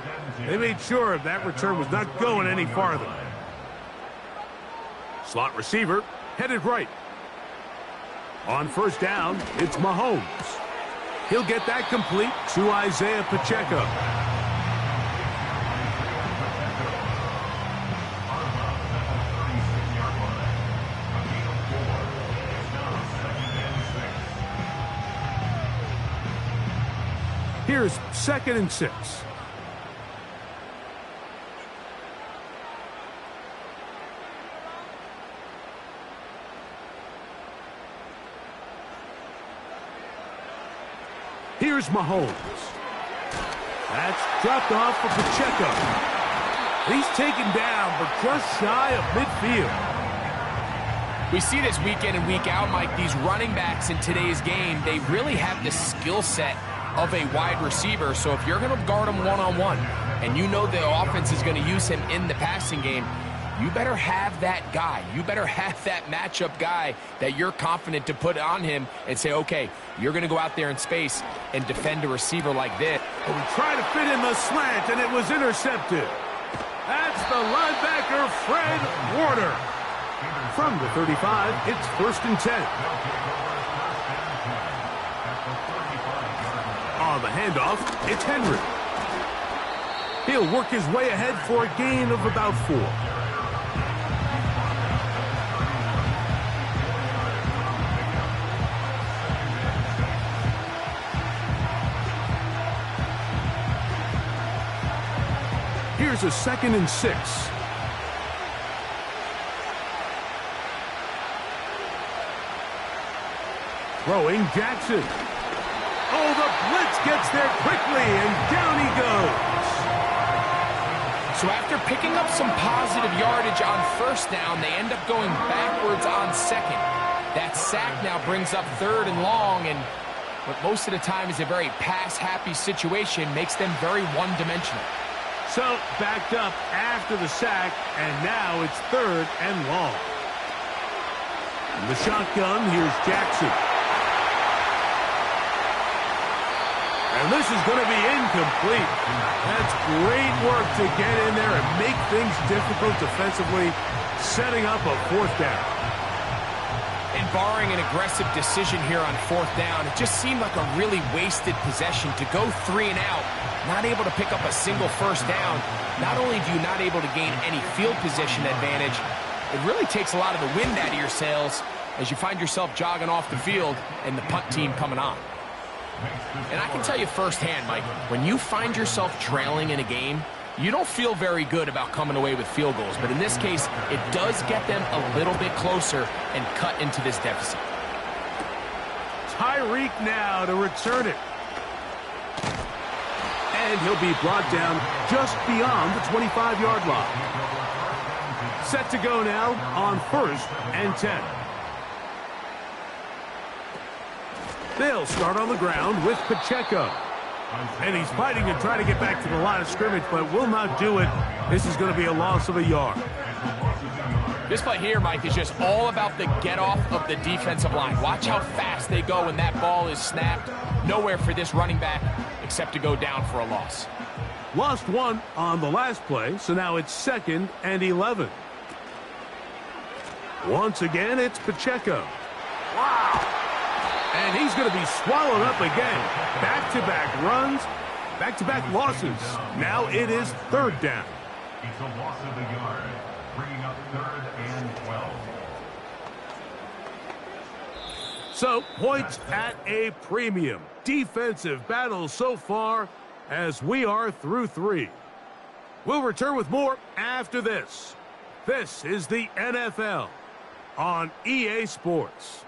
They made sure that return was not going any farther. Slot receiver headed right. On first down, it's Mahomes. He'll get that complete to Isaiah Pacheco. Here's 2nd and 6. Here's Mahomes. That's dropped off for Pacheco. He's taken down, but just shy of midfield. We see this week in and week out, Mike. These running backs in today's game, they really have the skill set of a wide receiver. So if you're going to guard him one-on-one and you know the offense is going to use him in the passing game, you better have that guy. You better have that matchup guy that you're confident to put on him and say, okay, you're going to go out there in space and defend a receiver like this. And we try to fit in the slant, and it was intercepted. That's the linebacker, Fred Warner. From the 35, it's 1st and 10. On the handoff, it's Henry. He'll work his way ahead for a gain of about 4. Here's a 2nd and 6. Throwing Jackson. Oh, the blitz gets there quickly, and down he goes. So after picking up some positive yardage on first down, they end up going backwards on second. That sack now brings up 3rd and long, and what most of the time is a very pass-happy situation makes them very one-dimensional. So backed up after the sack, and now it's 3rd and long. In the shotgun, here's Jackson. And this is going to be incomplete. That's great work to get in there and make things difficult defensively, setting up a 4th down. And barring an aggressive decision here on 4th down, it just seemed like a really wasted possession to go 3 and out, not able to pick up a single first down. Not only do you not able to gain any field position advantage, it really takes a lot of the wind out of your sails as you find yourself jogging off the field and the punt team coming on. And I can tell you firsthand, Mike, when you find yourself trailing in a game, you don't feel very good about coming away with field goals. But in this case, it does get them a little bit closer and cut into this deficit. Tyreek now to return it. And he'll be brought down just beyond the 25-yard line. Set to go now on 1st and 10. They'll start on the ground with Pacheco. And he's fighting to try to get back to the line of scrimmage, but will not do it. This is going to be a loss of a yard. This play here, Mike, is just all about the get-off of the defensive line. Watch how fast they go when that ball is snapped. Nowhere for this running back except to go down for a loss. Lost 1 on the last play, so now it's 2nd and 11. Once again, it's Pacheco. Wow! And he's going to be swallowed up again. Back-to-back runs, back-to-back losses. Now it is 3rd down. It's a loss of a yard, bringing up 3rd and 12. So, points at a premium. Defensive battle so far as we are through 3. We'll return with more after this. This is the NFL on EA Sports.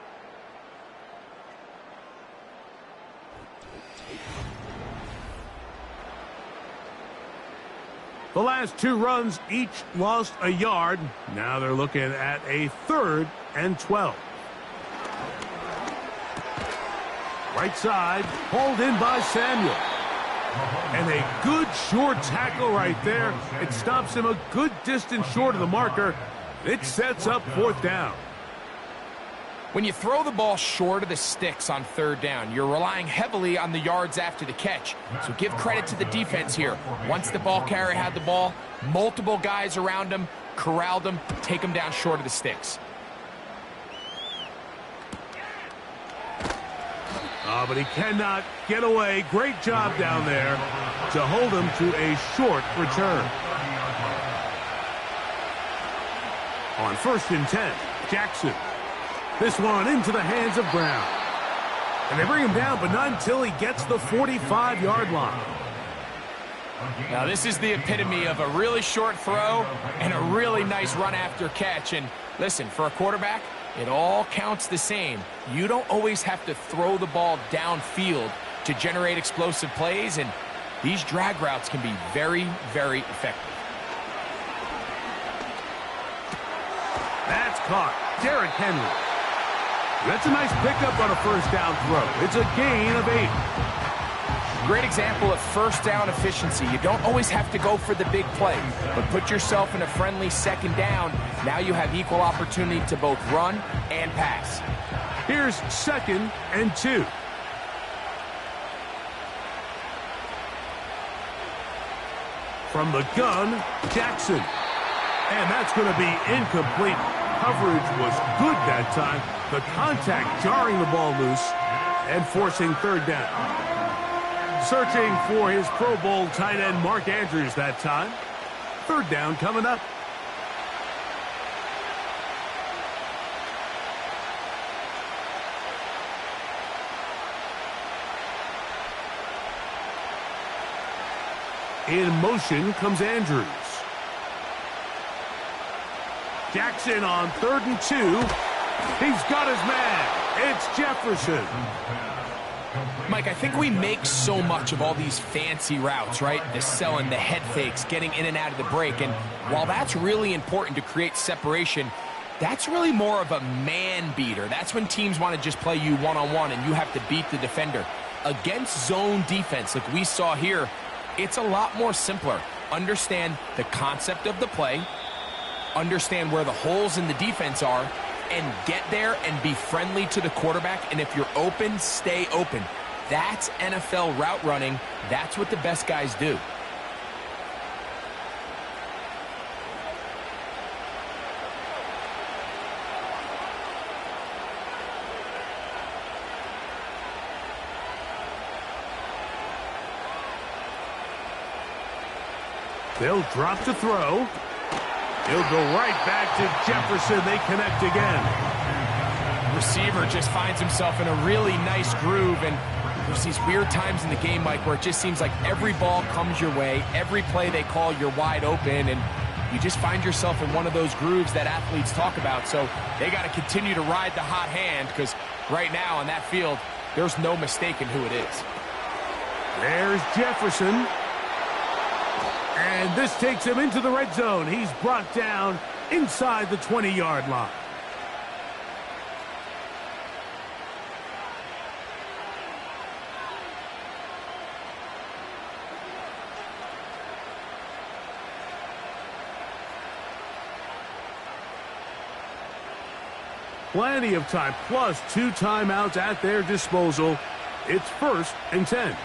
The last 2 runs each lost a yard. Now they're looking at a 3rd and 12. Right side, hauled in by Samuel. And a good short tackle right there. It stops him a good distance short of the marker. It sets up 4th down. When you throw the ball short of the sticks on third down, you're relying heavily on the yards after the catch. So give credit to the defense here. Once the ball carrier had the ball, multiple guys around him, corralled him, take him down short of the sticks. Oh, but he cannot get away. Great job down there to hold him to a short return. On 1st and 10, Jackson. This one into the hands of Brown. And they bring him down, but not until he gets the 45-yard line. Now, this is the epitome of a really short throw and a really nice run after catch. And listen, for a quarterback, it all counts the same. You don't always have to throw the ball downfield to generate explosive plays, and these drag routes can be very, very effective. That's caught. Derrick Henry. That's a nice pickup on a first down throw. It's a gain of 8. Great example of first down efficiency. You don't always have to go for the big play, but put yourself in a friendly second down. Now you have equal opportunity to both run and pass. Here's 2nd and 2. From the gun, Jackson. And that's going to be incomplete. Coverage was good that time. The contact jarring the ball loose and forcing third down. Searching for his Pro Bowl tight end Mark Andrews that time. Third down coming up. In motion comes Andrews. Jackson on 3rd and 2. He's got his man. It's Jefferson. Mike, I think we make so much of all these fancy routes, right? The selling, the head fakes, getting in and out of the break. And while that's really important to create separation, that's really more of a man beater. That's when teams want to just play you one-on-one and you have to beat the defender. Against zone defense, like we saw here, it's a lot more simpler. Understand the concept of the play, understand where the holes in the defense are, and get there and be friendly to the quarterback. And if you're open, stay open. That's NFL route running. That's what the best guys do. They'll drop to throw. He'll go right back to Jefferson. They connect again. Receiver just finds himself in a really nice groove, and there's these weird times in the game, Mike, where it just seems like every ball comes your way. Every play they call, you're wide open, and you just find yourself in one of those grooves that athletes talk about. So they got to continue to ride the hot hand, because right now on that field, there's no mistaking who it is. There's Jefferson. And this takes him into the red zone. He's brought down inside the 20-yard line. Plenty of time, plus 2 timeouts at their disposal. It's 1st and 10.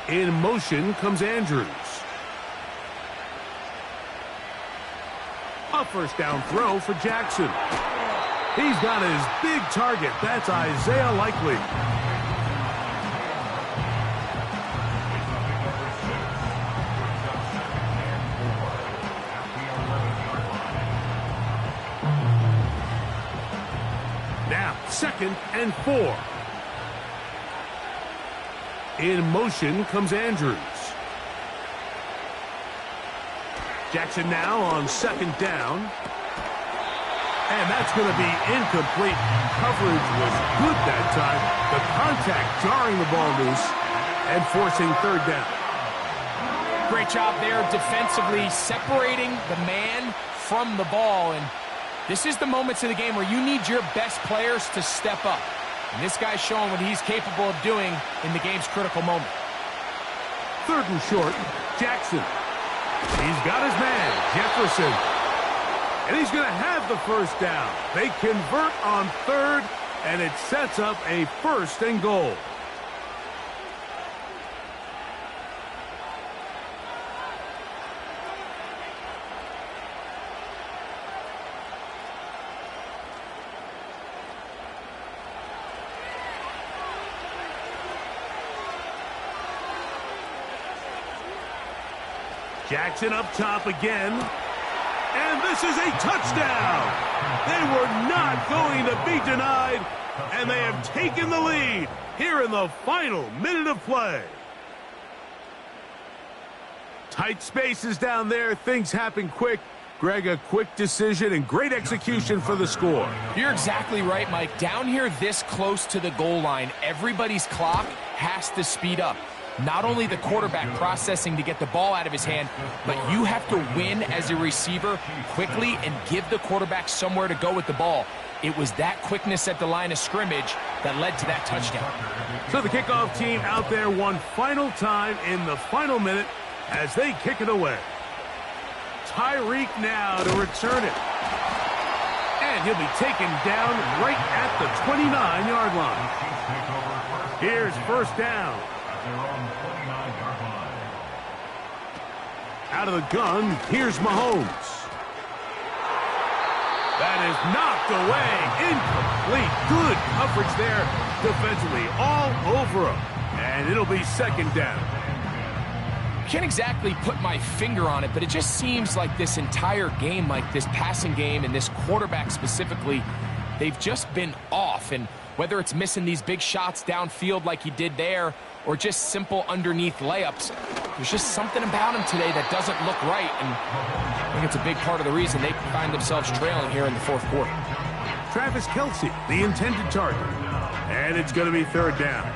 In motion comes Andrews. A first down throw for Jackson. He's got his big target. That's Isaiah Likely. Now, 2nd and 4. In motion comes Andrews. Jackson now on 2nd down. And that's going to be incomplete. Coverage was good that time. The contact jarring the ball loose and forcing third down. Great job there defensively, separating the man from the ball. And this is the moments of the game where you need your best players to step up. And this guy's showing what he's capable of doing in the game's critical moment. 3rd and short, Jackson. He's got his man, Jefferson. And he's going to have the first down. They convert on 3rd and it sets up a 1st and goal. Jackson up top again. And this is a touchdown. They were not going to be denied, and they have taken the lead here in the final minute of play. Tight spaces down there. Things happen quick. Greg, a quick decision and great execution for the score. You're exactly right, Mike. Down here this close to the goal line, everybody's clock has to speed up. Not only the quarterback processing to get the ball out of his hand, but you have to win as a receiver quickly and give the quarterback somewhere to go with the ball. It was that quickness at the line of scrimmage that led to that touchdown. So the kickoff team out there one final time in the final minute as they kick it away. Tyreek now to return it. And he'll be taken down right at the 29-yard line. Here's 1st down. Out of the gun, here's Mahomes. That is knocked away. Incomplete. Good coverage there defensively. All over him. And it'll be 2nd down. Can't exactly put my finger on it, but it just seems like this entire game, like this passing game and this quarterback specifically, they've just been off. And whether it's missing these big shots downfield like he did there or just simple underneath layups, there's just something about him today that doesn't look right. And I think it's a big part of the reason they find themselves trailing here in the 4th quarter. Travis Kelce, the intended target. And it's going to be 3rd down.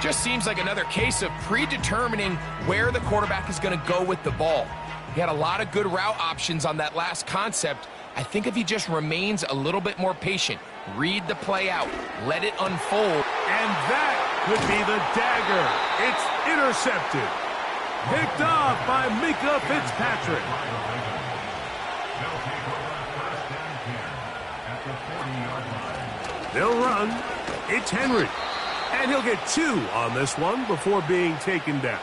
Just seems like another case of predetermining where the quarterback is going to go with the ball. He had a lot of good route options on that last concept. I think if he just remains a little bit more patient, read the play out, let it unfold. And that could be the dagger. It's intercepted. Picked off by Minkah Fitzpatrick. They'll run. It's Henry. And he'll get 2 on this one before being taken down.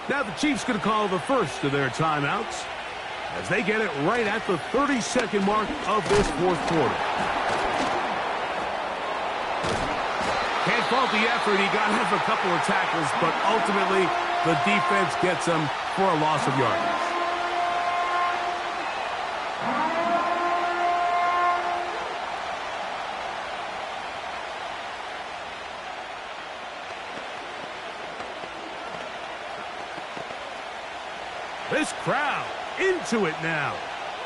Now the Chiefs going to call the first of their timeouts as they get it right at the 32nd mark of this 4th quarter. Can't fault the effort. He got off a couple of tackles, but ultimately the defense gets him for a loss of yardage. This crowd into it now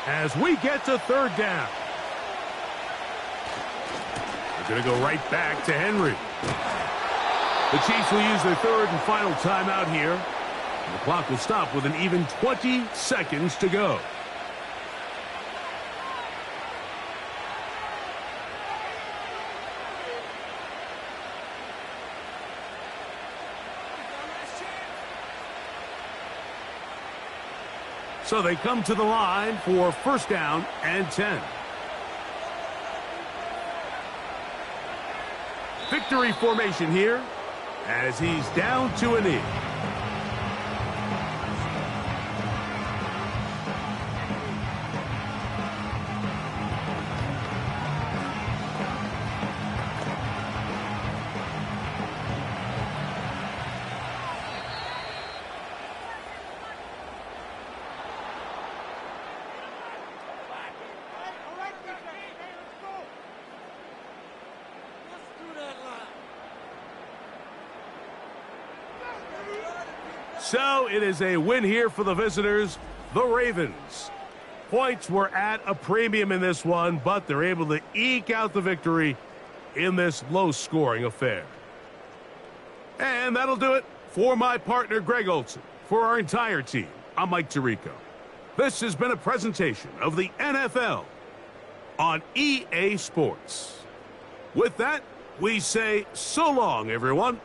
as we get to 3rd down. They're going to go right back to Henry. The Chiefs will use their 3rd and final timeout here. And the clock will stop with an even 20 seconds to go. So they come to the line for 1st down and 10. Victory formation here as he's down to a knee. So it is a win here for the visitors, the Ravens. Points were at a premium in this one, but they're able to eke out the victory in this low-scoring affair. And that'll do it for my partner, Greg Olson. For our entire team, I'm Mike Tirico. This has been a presentation of the NFL on EA Sports. With that, we say so long, everyone.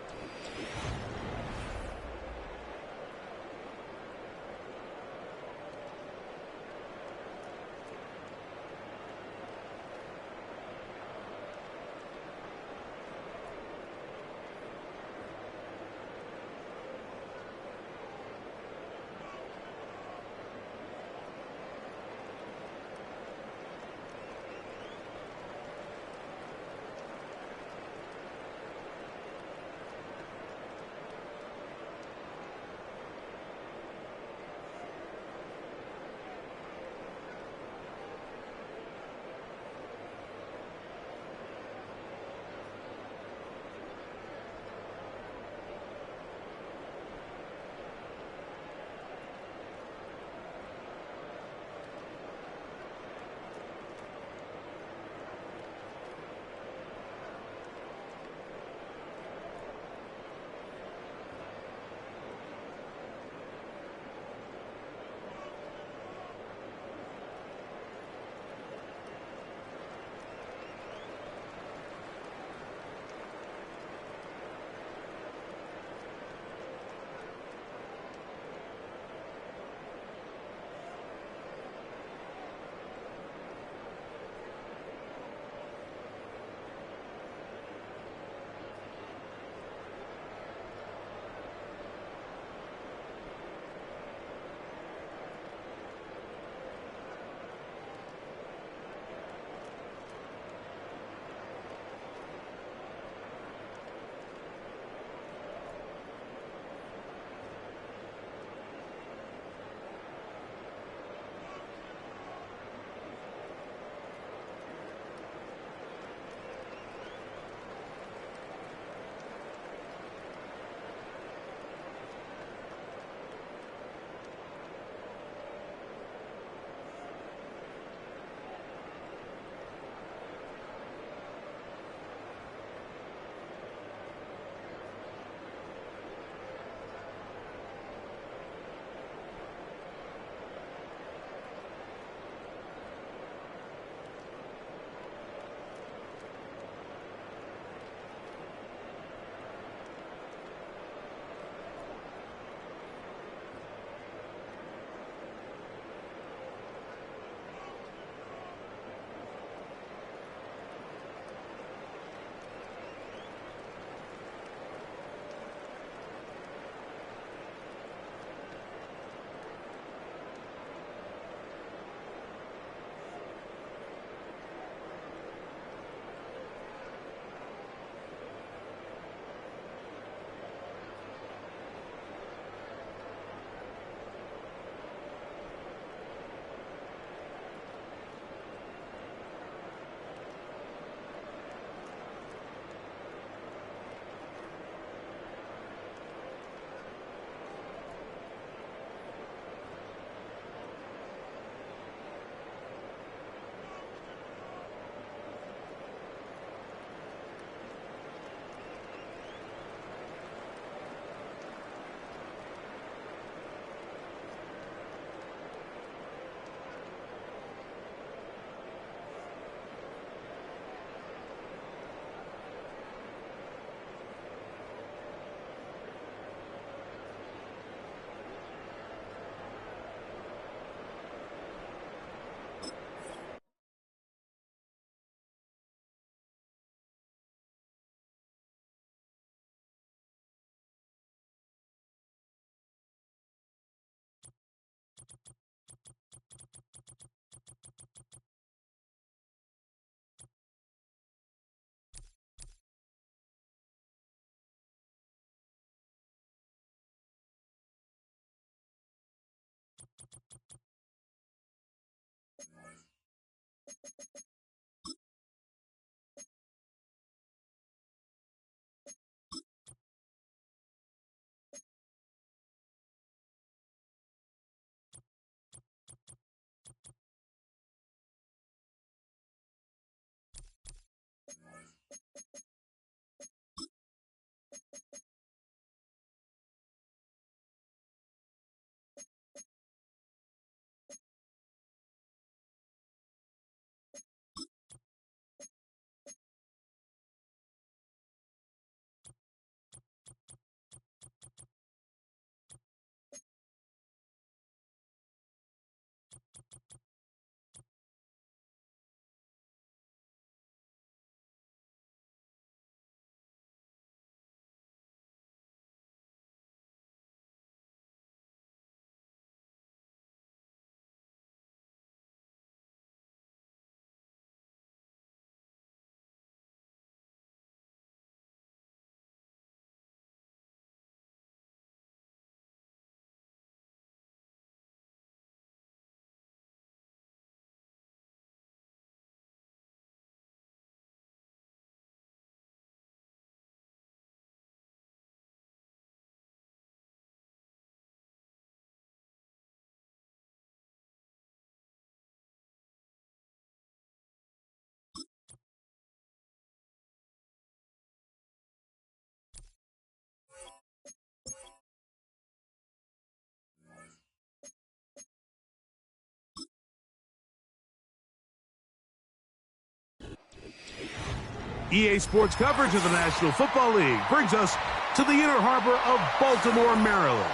EA Sports coverage of the National Football League brings us to the inner harbor of Baltimore, Maryland,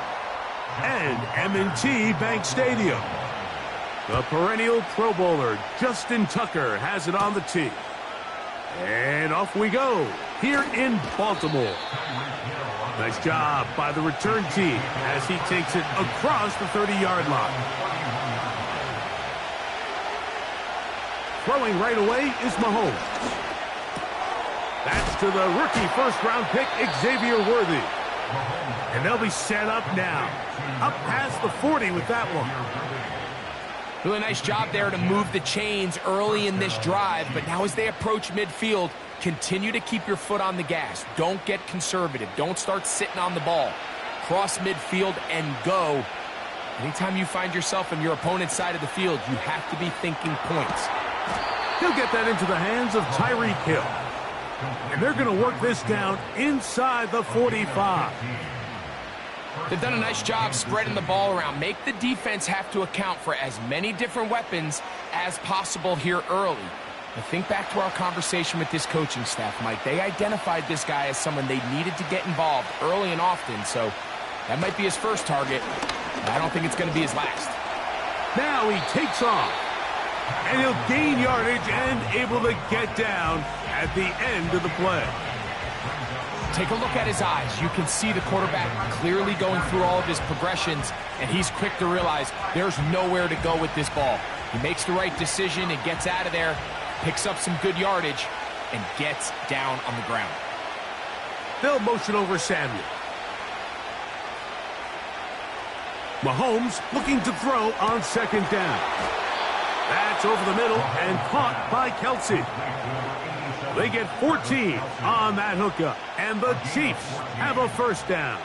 and M&T Bank Stadium. The perennial Pro Bowler, Justin Tucker, has it on the tee. And off we go, here in Baltimore. Nice job by the return team as he takes it across the 30-yard line. Throwing right away is Mahomes. That's to the rookie first-round pick, Xavier Worthy. And they'll be set up now. Up past the 40 with that one. Doing a nice job there to move the chains early in this drive, but now as they approach midfield, continue to keep your foot on the gas. Don't get conservative. Don't start sitting on the ball. Cross midfield and go. Anytime you find yourself on your opponent's side of the field, you have to be thinking points. He'll get that into the hands of Tyreek Hill. And they're going to work this down inside the 45. They've done a nice job spreading the ball around. Make the defense have to account for as many different weapons as possible here early. But think back to our conversation with this coaching staff, Mike. They identified this guy as someone they needed to get involved early and often, so that might be his first target. I don't think it's going to be his last. Now he takes off, and he'll gain yardage and able to get down at the end of the play. Take a look at his eyes. You can see the quarterback clearly going through all of his progressions, and he's quick to realize there's nowhere to go with this ball. He makes the right decision and gets out of there, picks up some good yardage, and gets down on the ground. They'll motion over Samuel. Mahomes looking to throw on second down. That's over the middle and caught by Kelsey. They get 14 on that hookup, and the Chiefs have a first down.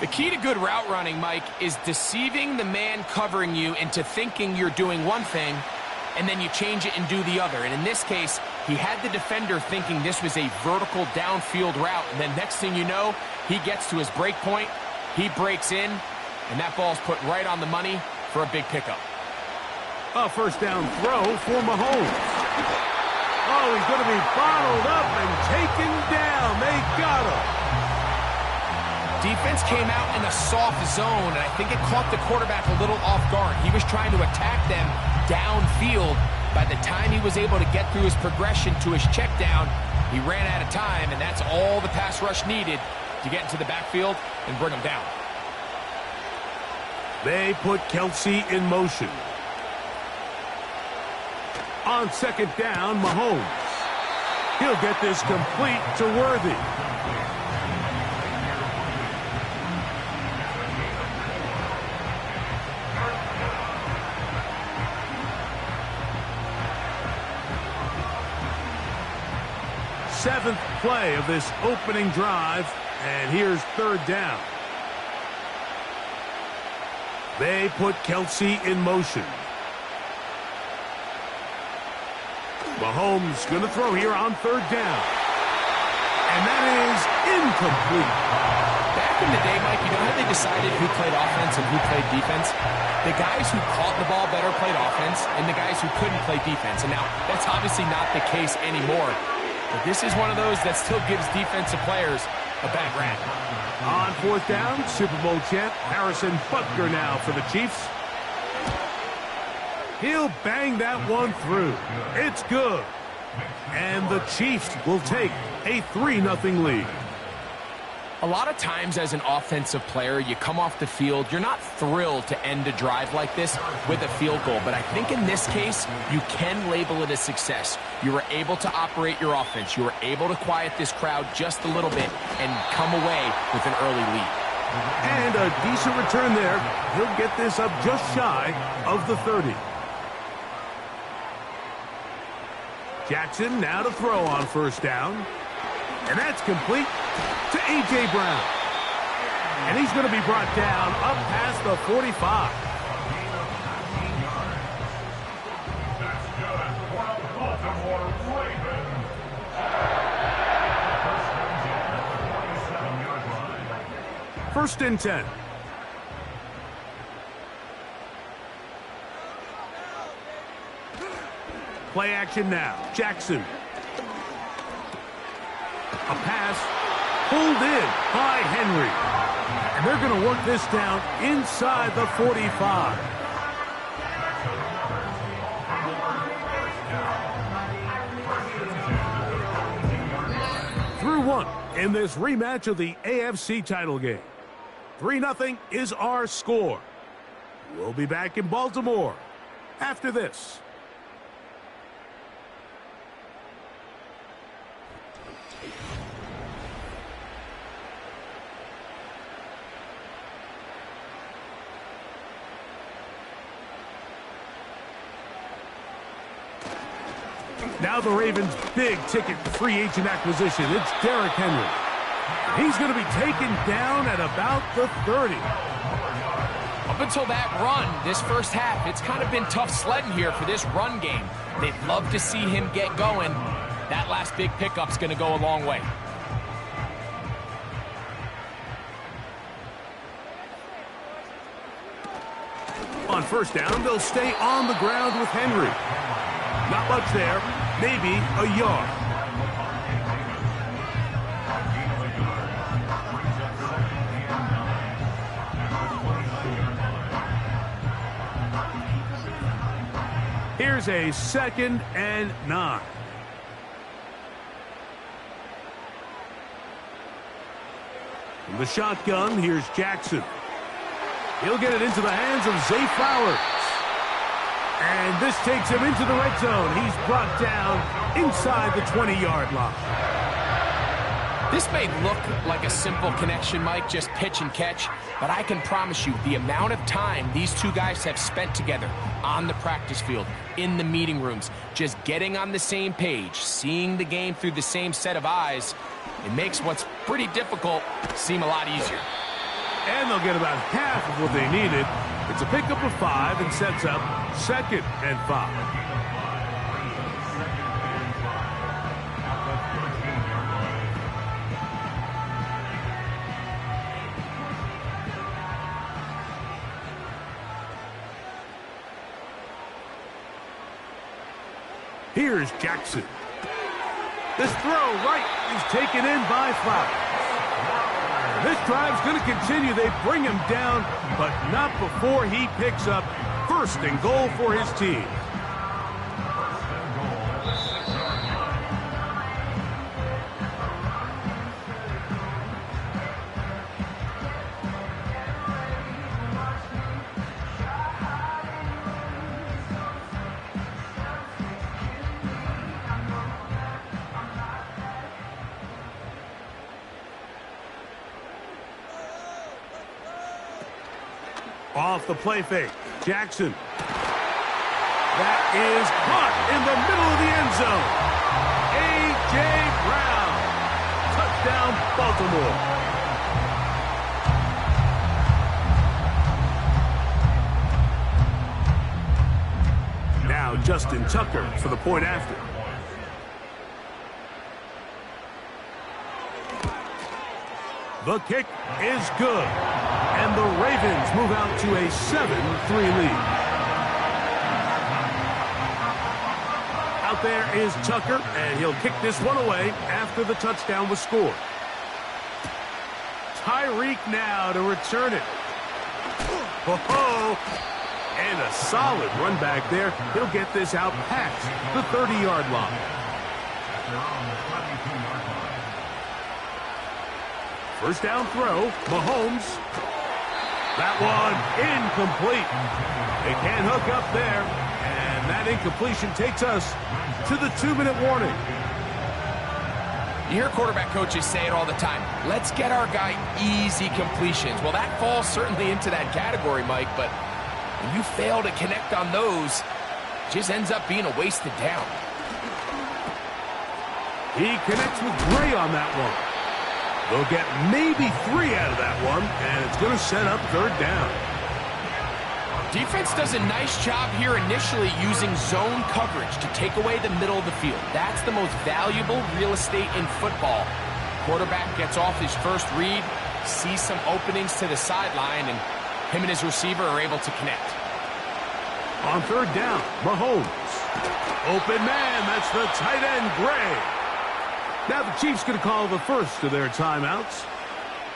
The key to good route running, Mike, is deceiving the man covering you into thinking you're doing one thing, and then you change it and do the other. And in this case, he had the defender thinking this was a vertical downfield route, and then next thing you know, he gets to his break point, he breaks in, and that ball's put right on the money for a big pickup. A first down throw for Mahomes. Oh, he's going to be bottled up and taken down. They got him. Defense came out in a soft zone, and I think it caught the quarterback a little off guard. He was trying to attack them downfield. By the time he was able to get through his progression to his check down, he ran out of time, and that's all the pass rush needed to get into the backfield and bring him down. They put Kelsey in motion. On second down, Mahomes. He'll get this complete to Worthy. Seventh play of this opening drive, and here's third down. They put Kelsey in motion. Mahomes going to throw here on third down. And that is incomplete. Back in the day, Mike, you know how they decided who played offense and who played defense? The guys who caught the ball better played offense, and the guys who couldn't play defense. And now, that's obviously not the case anymore. But this is one of those that still gives defensive players a bad rap. On fourth down, Super Bowl champ Harrison Butker now for the Chiefs. He'll bang that one through. It's good. And the Chiefs will take a 3-0 lead. A lot of times as an offensive player, you come off the field, you're not thrilled to end a drive like this with a field goal. But I think in this case, you can label it a success. You were able to operate your offense. You were able to quiet this crowd just a little bit and come away with an early lead. And a decent return there. He'll get this up just shy of the 30. Jackson now to throw on first down. And that's complete to A.J. Brown. And he's going to be brought down up past the 45. First and 10. Play action now. Jackson. A pass pulled in by Henry. And they're going to work this down inside the 45. Through one in this rematch of the AFC title game. 3-0 is our score. We'll be back in Baltimore after this. Now the Ravens' big-ticket free agent acquisition. It's Derrick Henry. He's going to be taken down at about the 30. Up until that run, this first half, it's kind of been tough sledding here for this run game. They'd love to see him get going. That last big pickup's going to go a long way. On first down, they'll stay on the ground with Henry. Not much there, maybe a yard. Here's a 2nd and 9. From the shotgun, here's Jackson. He'll get it into the hands of Zay Flowers. And this takes him into the red zone. He's brought down inside the 20-yard line. This may look like a simple connection, Mike, just pitch and catch, but I can promise you the amount of time these two guys have spent together on the practice field, in the meeting rooms, just getting on the same page, seeing the game through the same set of eyes, it makes what's pretty difficult seem a lot easier. And they'll get about half of what they needed. It's a pickup of 5 and sets up 2nd and 5. Here's Jackson. This throw right is taken in by Flowers. This drive's going to continue. They bring him down, but not before he picks up 1st and goal for his team. Off the play fake, Jackson. That is caught in the middle of the end zone. A.J. Brown. Touchdown, Baltimore. Now Justin Tucker for the point after. The kick is good. And the Ravens move out to a 7-3 lead. Out there is Tucker, and he'll kick this one away after the touchdown was scored. Tyreek now to return it. Oh, and a solid run back there. He'll get this out past the 30-yard line. First down throw, Mahomes. That one incomplete. They can't hook up there. And that incompletion takes us to the 2-minute warning. You hear quarterback coaches say it all the time. Let's get our guy easy completions. Well, that falls certainly into that category, Mike, but when you fail to connect on those, it just ends up being a wasted down. He connects with Gray on that one. They'll get maybe 3 out of that one, and it's going to set up 3rd down. Defense does a nice job here initially using zone coverage to take away the middle of the field. That's the most valuable real estate in football. Quarterback gets off his first read, sees some openings to the sideline, and him and his receiver are able to connect. On 3rd down, Mahomes. Open man, that's the tight end, Gray. Now the Chiefs going to call the first of their timeouts.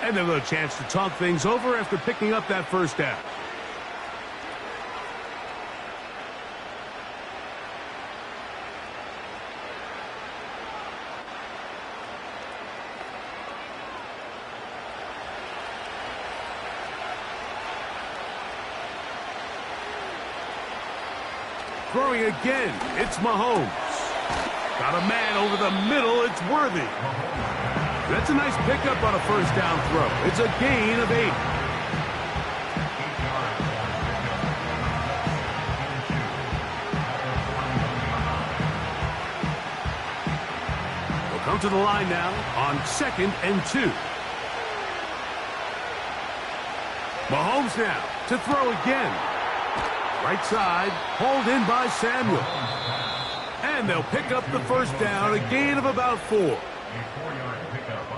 And they'll have a chance to talk things over after picking up that first down. Throwing again, it's Mahomes. Got a man over the middle, it's Worthy. That's a nice pickup on a first down throw. It's a gain of 8. We'll come to the line now on 2nd and 2. Mahomes now to throw again. Right side, hauled in by Samuel. And they'll pick up the first down, a gain of about 4.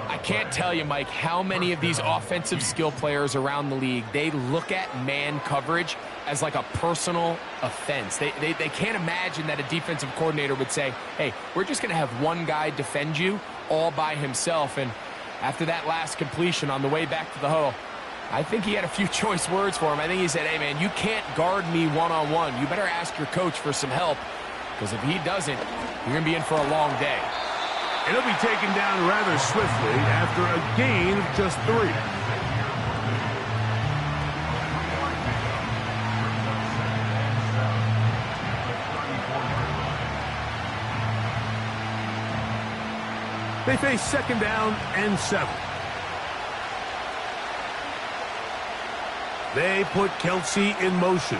I can't tell you, Mike, how many of these offensive skill players around the league, they look at man coverage as like a personal offense. They can't imagine that a defensive coordinator would say, hey, we're just going to have one guy defend you all by himself. And after that last completion on the way back to the huddle, I think he had a few choice words for him. I think he said, hey, man, you can't guard me one-on-one. You better ask your coach for some help, because if he doesn't, you're going to be in for a long day. It'll be taken down rather swiftly after a gain of just 3. They face 2nd down and 7. They put Kelsey in motion.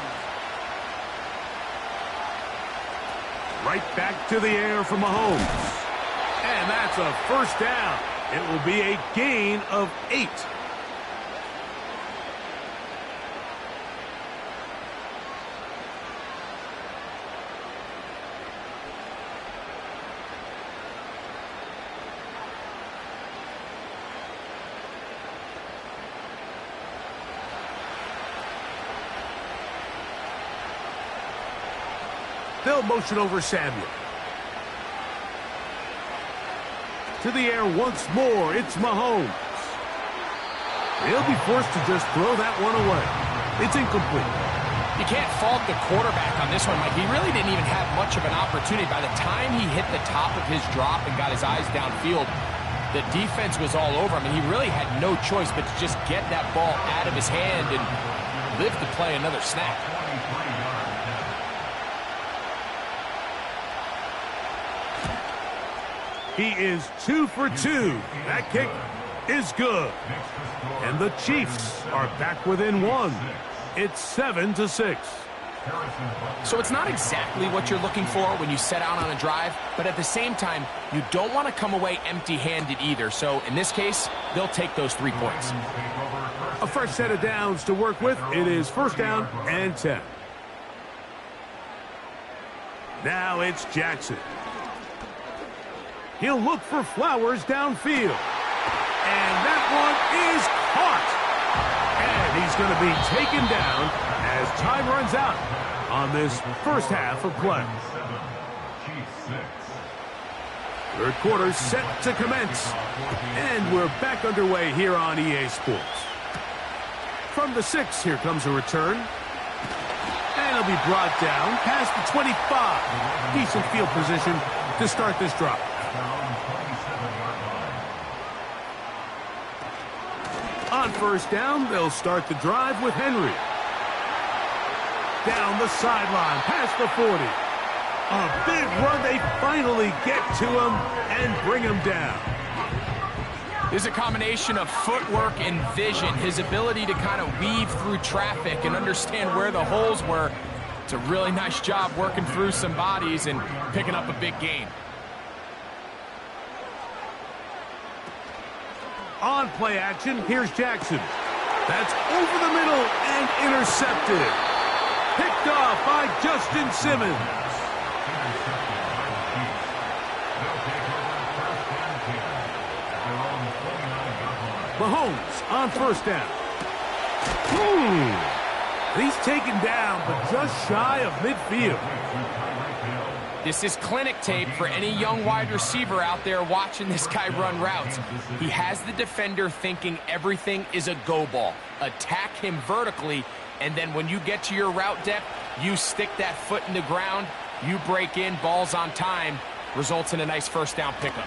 Right back to the air for Mahomes. And that's a first down. It will be a gain of 8. They'll motion over Samuel. To the air once more, it's Mahomes. He'll be forced to just throw that one away. It's incomplete. You can't fault the quarterback on this one, Mike. He really didn't even have much of an opportunity. By the time he hit the top of his drop and got his eyes downfield, the defense was all over him, and he really had no choice but to just get that ball out of his hand and live to play another snap. He is 2 for 2. That kick is good. And the Chiefs are back within 1. It's 7-6. So it's not exactly what you're looking for when you set out on a drive, but at the same time, you don't want to come away empty-handed either. So in this case, they'll take those 3 points. A fresh set of downs to work with. It is 1st down and 10. Now it's Jackson. He'll look for Flowers downfield. And that one is caught. And he's going to be taken down as time runs out on this first half of play. 3rd quarter set to commence. And we're back underway here on EA Sports. From the 6, here comes a return. And he'll be brought down past the 25. Decent field position to start this drive. On 1st down, they'll start the drive with Henry. Down the sideline, past the 40. A big run. They finally get to him and bring him down. There's a combination of footwork and vision, his ability to kind of weave through traffic and understand where the holes were. It's a really nice job working through some bodies and picking up a big gain. On play action, here's Jackson. That's over the middle and intercepted. Picked off by Justin Simmons. Mahomes on 1st down. He's taken down, but just shy of midfield. This is clinic tape for any young wide receiver out there watching this guy run routes. He has the defender thinking everything is a go ball. Attack him vertically, and then when you get to your route depth, you stick that foot in the ground, you break in, balls on time, results in a nice first down pickup.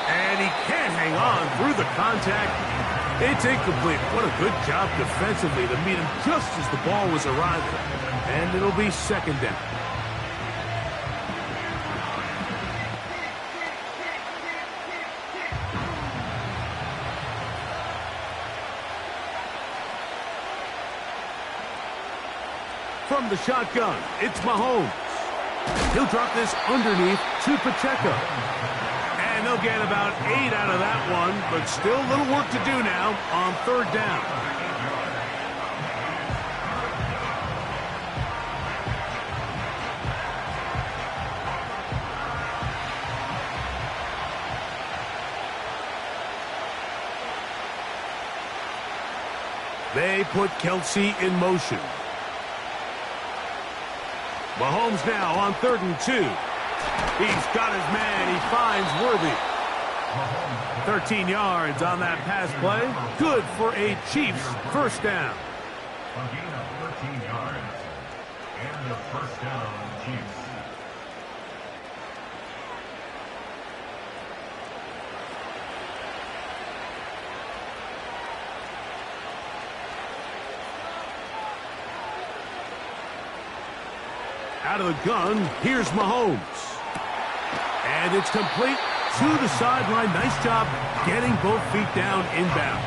And he can't hang on through the contact. It's incomplete. What a good job defensively to meet him just as the ball was arriving. And it'll be second down. From the shotgun, it's Mahomes. He'll drop this underneath to Pacheco. And they'll get about 8 out of that one, but still a little work to do now on third down. They put Kelce in motion. Mahomes now on 3rd and 2. He's got his man. He finds Worthy. 13 yards on that pass play. Good for a Chiefs first down. A gain of 13 yards. And the first down, Chiefs. Out of the gun, here's Mahomes. And it's complete to the sideline. Nice job getting both feet down inbounds.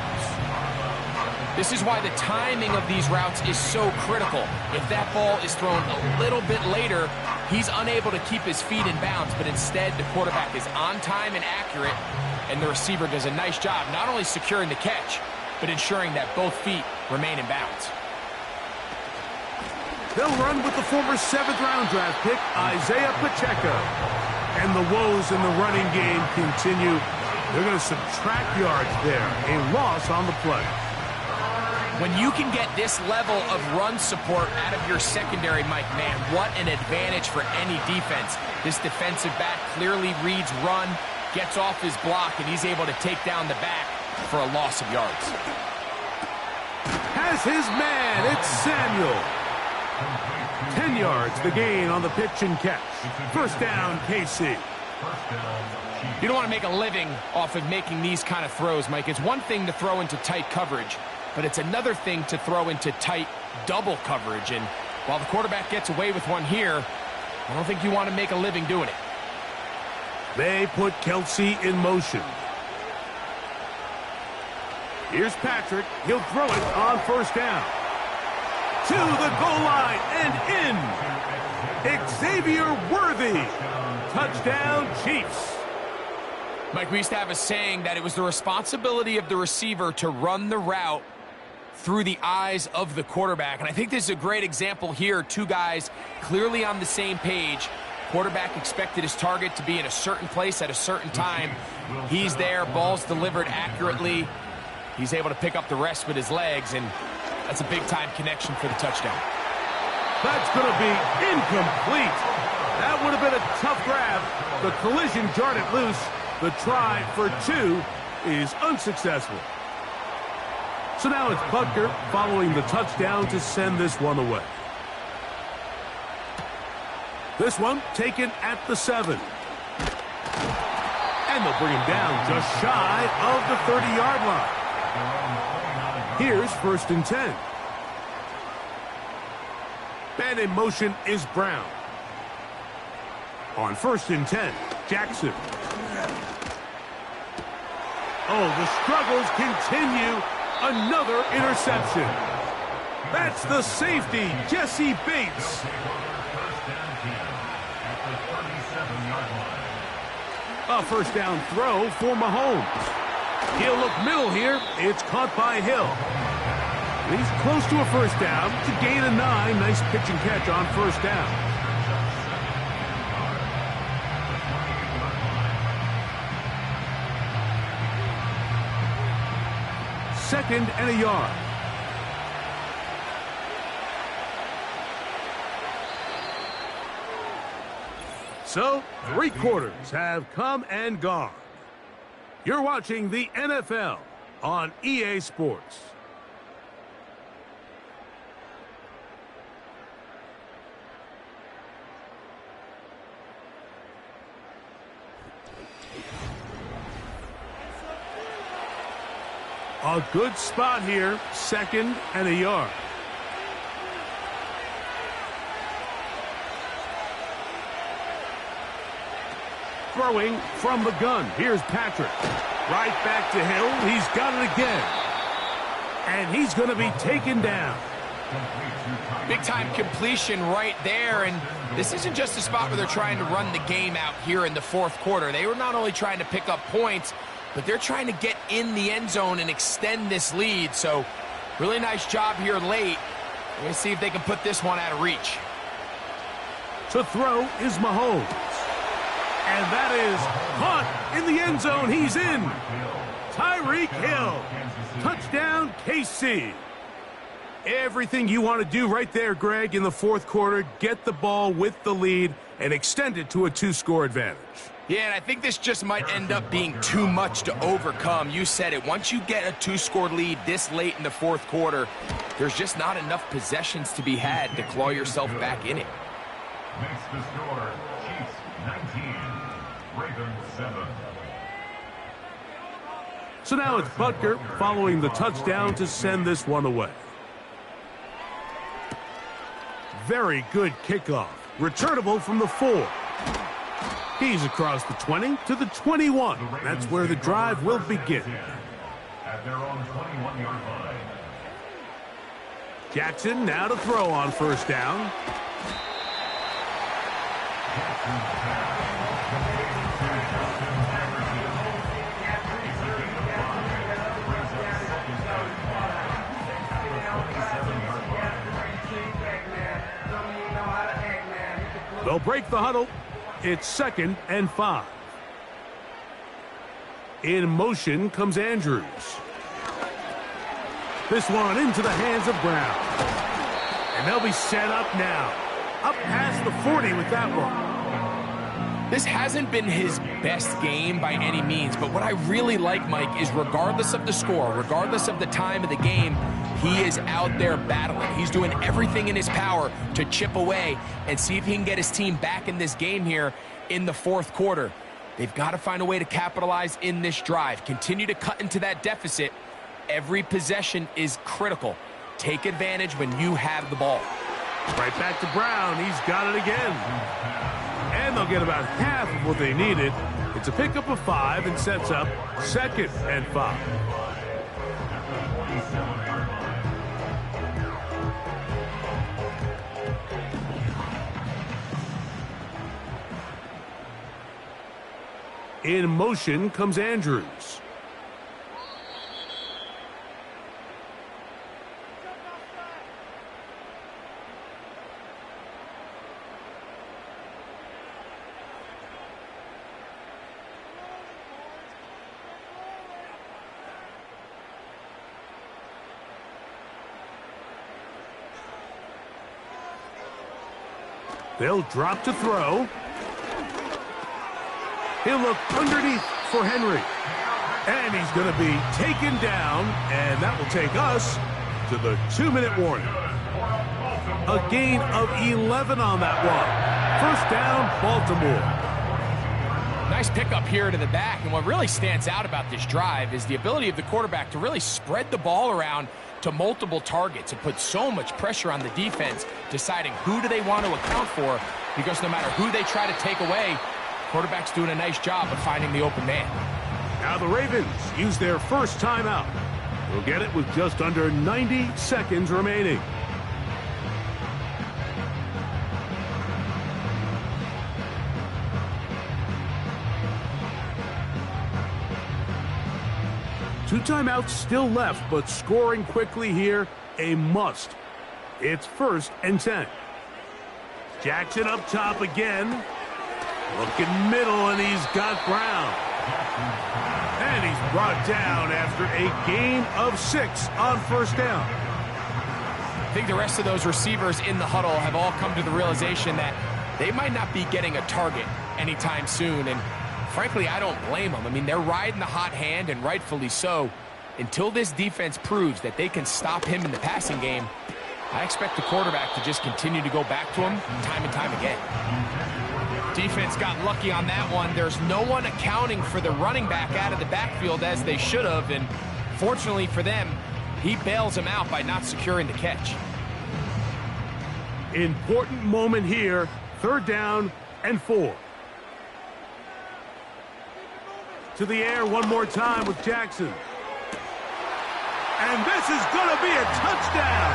This is why the timing of these routes is so critical. If that ball is thrown a little bit later, he's unable to keep his feet in bounds, but instead the quarterback is on time and accurate, and the receiver does a nice job not only securing the catch, but ensuring that both feet remain in bounds. They'll run with the former 7th-round draft pick, Isaiah Pacheco. And the woes in the running game continue. They're going to subtract yards there. A loss on the play. When you can get this level of run support out of your secondary, Mike, man, what an advantage for any defense. This defensive back clearly reads run, gets off his block, and he's able to take down the back for a loss of yards. Has his man. It's Samuel. 10 yards, the gain on the pitch and catch. First down, KC. You don't want to make a living off of making these kind of throws, Mike. It's one thing to throw into tight coverage, but it's another thing to throw into tight double coverage. And while the quarterback gets away with one here, I don't think you want to make a living doing it. They put Kelce in motion. Here's Patrick. He'll throw it on first down. To the goal line and in. Xavier Worthy. Touchdown, Chiefs. Mike, we used to have a saying that it was the responsibility of the receiver to run the route through the eyes of the quarterback. And I think this is a great example here. Two guys clearly on the same page. Quarterback expected his target to be in a certain place at a certain time. He's there, ball's delivered accurately. He's able to pick up the rest with his legs, and that's a big-time connection for the touchdown. That's going to be incomplete. That would have been a tough grab. The collision jarred it loose. The try for 2 is unsuccessful. So now it's Butker following the touchdown to send this one away. This one taken at the 7. And they'll bring him down just shy of the 30-yard line. Here's 1st and 10. And in motion is Brown. On 1st and 10, Jackson. Oh, the struggles continue. Another interception. That's the safety, Jesse Bates. A first down throw for Mahomes. He'll look middle here. It's caught by Hill. He's close to a first down. It's a gain of 9. Nice pitch and catch on first down. Second and a yard. So, 3 quarters have come and gone. You're watching the NFL on EA Sports. A good spot here, 2nd and a yard. Throwing from the gun. Here's Patrick. Right back to Hill. He's got it again. And he's going to be taken down. Big-time completion right there, and this isn't just a spot where they're trying to run the game out here in the 4th quarter. They were not only trying to pick up points, but they're trying to get in the end zone and extend this lead. So, really nice job here late. We're going to see if they can put this one out of reach. To throw is Mahomes. And that is caught in the end zone. He's in. Tyreek Hill. Touchdown, KC. Everything you want to do right there, Greg, in the 4th quarter. Get the ball with the lead and extend it to a 2-score advantage. Yeah, and I think this just might end up being too much to overcome. You said it. Once you get a 2-score lead this late in the 4th quarter, there's just not enough possessions to be had to claw yourself back in it. Makes the score Chiefs 19, Ravens 7. So now it's Butker following the touchdown to send this one away. Very good kickoff. Returnable from the 4. He's across the 20 to the 21. That's where the drive will begin. At their own 21-yard line. Jackson now to throw on 1st down. They'll break the huddle. It's 2nd and 5. In motion comes Andrews. This one into the hands of Brown. And they'll be set up now. Up past the 40 with that one. This hasn't been his best game by any means, but what I really like, Mike, is regardless of the score, regardless of the time of the game, he is out there battling. He's doing everything in his power to chip away and see if he can get his team back in this game here in the 4th quarter. They've got to find a way to capitalize in this drive. Continue to cut into that deficit. Every possession is critical. Take advantage when you have the ball. Right back to Brown. He's got it again. And they'll get about half of what they needed. It's a pickup of 5 and sets up 2nd and 5. In motion comes Andrews. They'll drop to throw. He'll look underneath for Henry. And he's going to be taken down, and that will take us to the 2-minute warning. A gain of 11 on that one. 1st down, Baltimore. Nice pickup here to the back, and what really stands out about this drive is the ability of the quarterback to really spread the ball around to multiple targets and put so much pressure on the defense, deciding who do they want to account for, because no matter who they try to take away, quarterback's doing a nice job of finding the open man. Now the Ravens use their first timeout. They'll get it with just under 90 seconds remaining. Two timeouts still left, but scoring quickly here, a must. It's 1st and 10. Jackson up top again. Looking middle, and he's got Brown. And he's brought down after a gain of 6 on 1st down. I think the rest of those receivers in the huddle have all come to the realization that they might not be getting a target anytime soon, and frankly, I don't blame them. I mean, they're riding the hot hand, and rightfully so. Until this defense proves that they can stop him in the passing game, I expect the quarterback to just continue to go back to him time and time again. Defense got lucky on that one. There's no one accounting for the running back out of the backfield as they should have, and fortunately for them, he bails him out by not securing the catch. Important moment here, 3rd down and 4. To the air one more time with Jackson. And this is going to be a touchdown.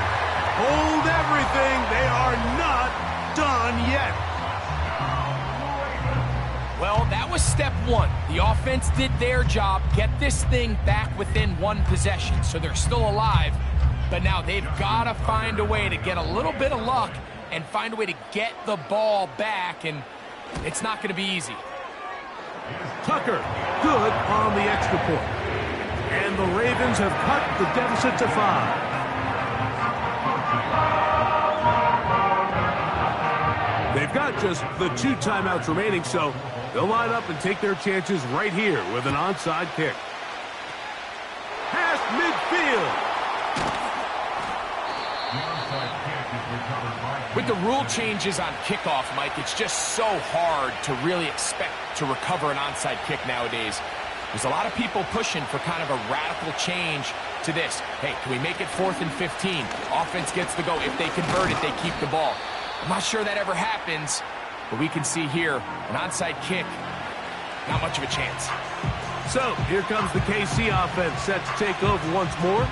Hold everything. They are not done yet. Well, that was step 1. The offense did their job, get this thing back within 1 possession, so they're still alive. But now they've got to find a way to get a little bit of luck and find a way to get the ball back, and it's not going to be easy. Tucker, good on the extra point. And the Ravens have cut the deficit to 5. They've got just the 2 timeouts remaining, so they'll line up and take their chances right here with an onside kick. Past midfield. With the rule changes on kickoff, Mike, it's just so hard to really expect to recover an onside kick nowadays. There's a lot of people pushing for kind of a radical change to this. Hey, can we make it 4th and 15? Offense gets the go. If they convert it, they keep the ball. I'm not sure that ever happens, but we can see here an onside kick, not much of a chance. So here comes the KC offense set to take over once more.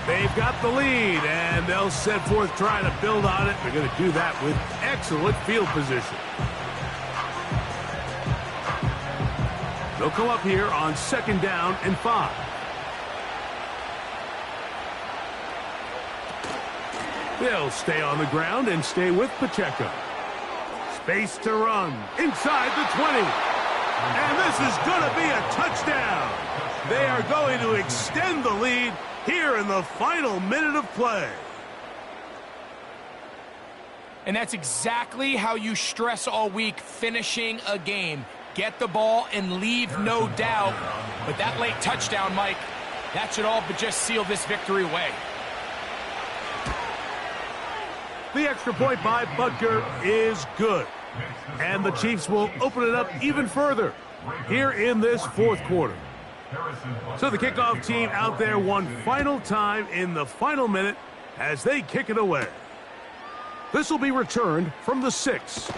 They've got the lead, and they'll set forth trying to build on it. They're going to do that with excellent field position. They'll come up here on 2nd down and 5. They'll stay on the ground and stay with Pacheco. Space to run inside the 20. And this is going to be a touchdown. They are going to extend the lead here in the final minute of play. And that's exactly how you stress all week, finishing a game. Get the ball and leave no doubt. But that late touchdown, Mike, that should all but just seal this victory away. The extra point by Butker is good. And the Chiefs will open it up even further here in this 4th quarter. So the kickoff team out there one final time in the final minute as they kick it away. This will be returned from the 6.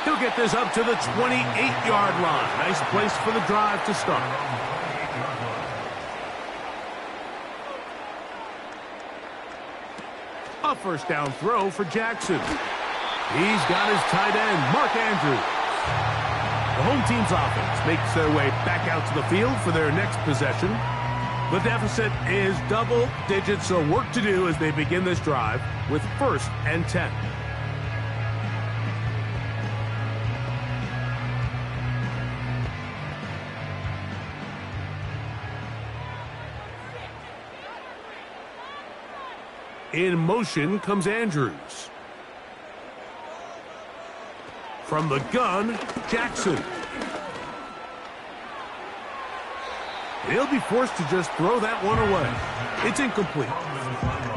He'll get this up to the 28-yard line. Nice place for the drive to start. A 1st down throw for Jackson. He's got his tight end, Mark Andrews. The home team's offense makes their way back out to the field for their next possession. The deficit is double digits, so work to do as they begin this drive with 1st and 10. In motion comes Andrews. From the gun, Jackson. He'll be forced to just throw that one away. It's incomplete.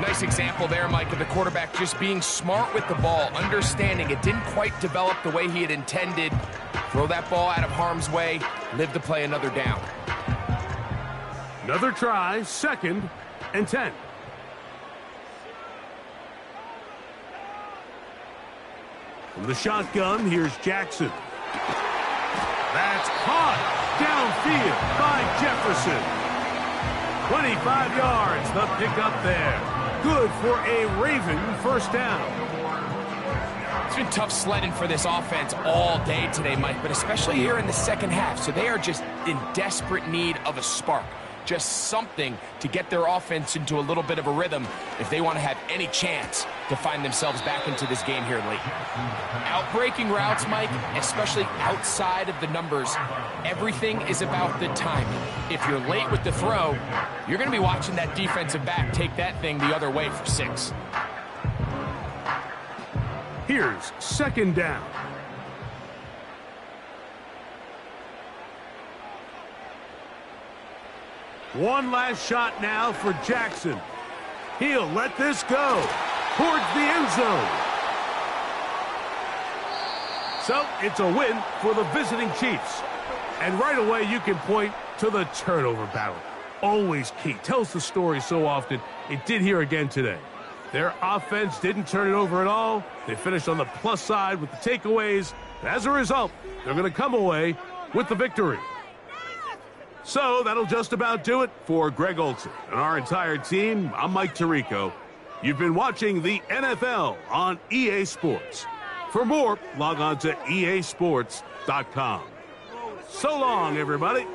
Nice example there, Mike, of the quarterback just being smart with the ball, understanding it didn't quite develop the way he had intended. Throw that ball out of harm's way, live to play another down. Another try, 2nd and 10. From the shotgun, here's Jackson. That's caught downfield by Jefferson. 25 yards, the pickup there. Good for a Raven 1st down. It's been tough sledding for this offense all day today, Mike, but especially here in the 2nd half. So they are just in desperate need of a spark. Just something to get their offense into a little bit of a rhythm if they want to have any chance to find themselves back into this game here late. Outbreaking routes, Mike, especially outside of the numbers, everything is about the timing. If you're late with the throw, you're going to be watching that defensive back take that thing the other way for 6. Here's second down. One last shot now for Jackson. He'll let this go towards the end zone. So it's a win for the visiting Chiefs. And right away you can point to the turnover battle. Always key. Tells the story so often. It did here again today. Their offense didn't turn it over at all. They finished on the plus side with the takeaways. As a result, they're going to come away with the victory. So that'll just about do it for Greg Olsen and our entire team. I'm Mike Tirico. You've been watching the NFL on EA Sports. For more, log on to easports.com. So long, everybody.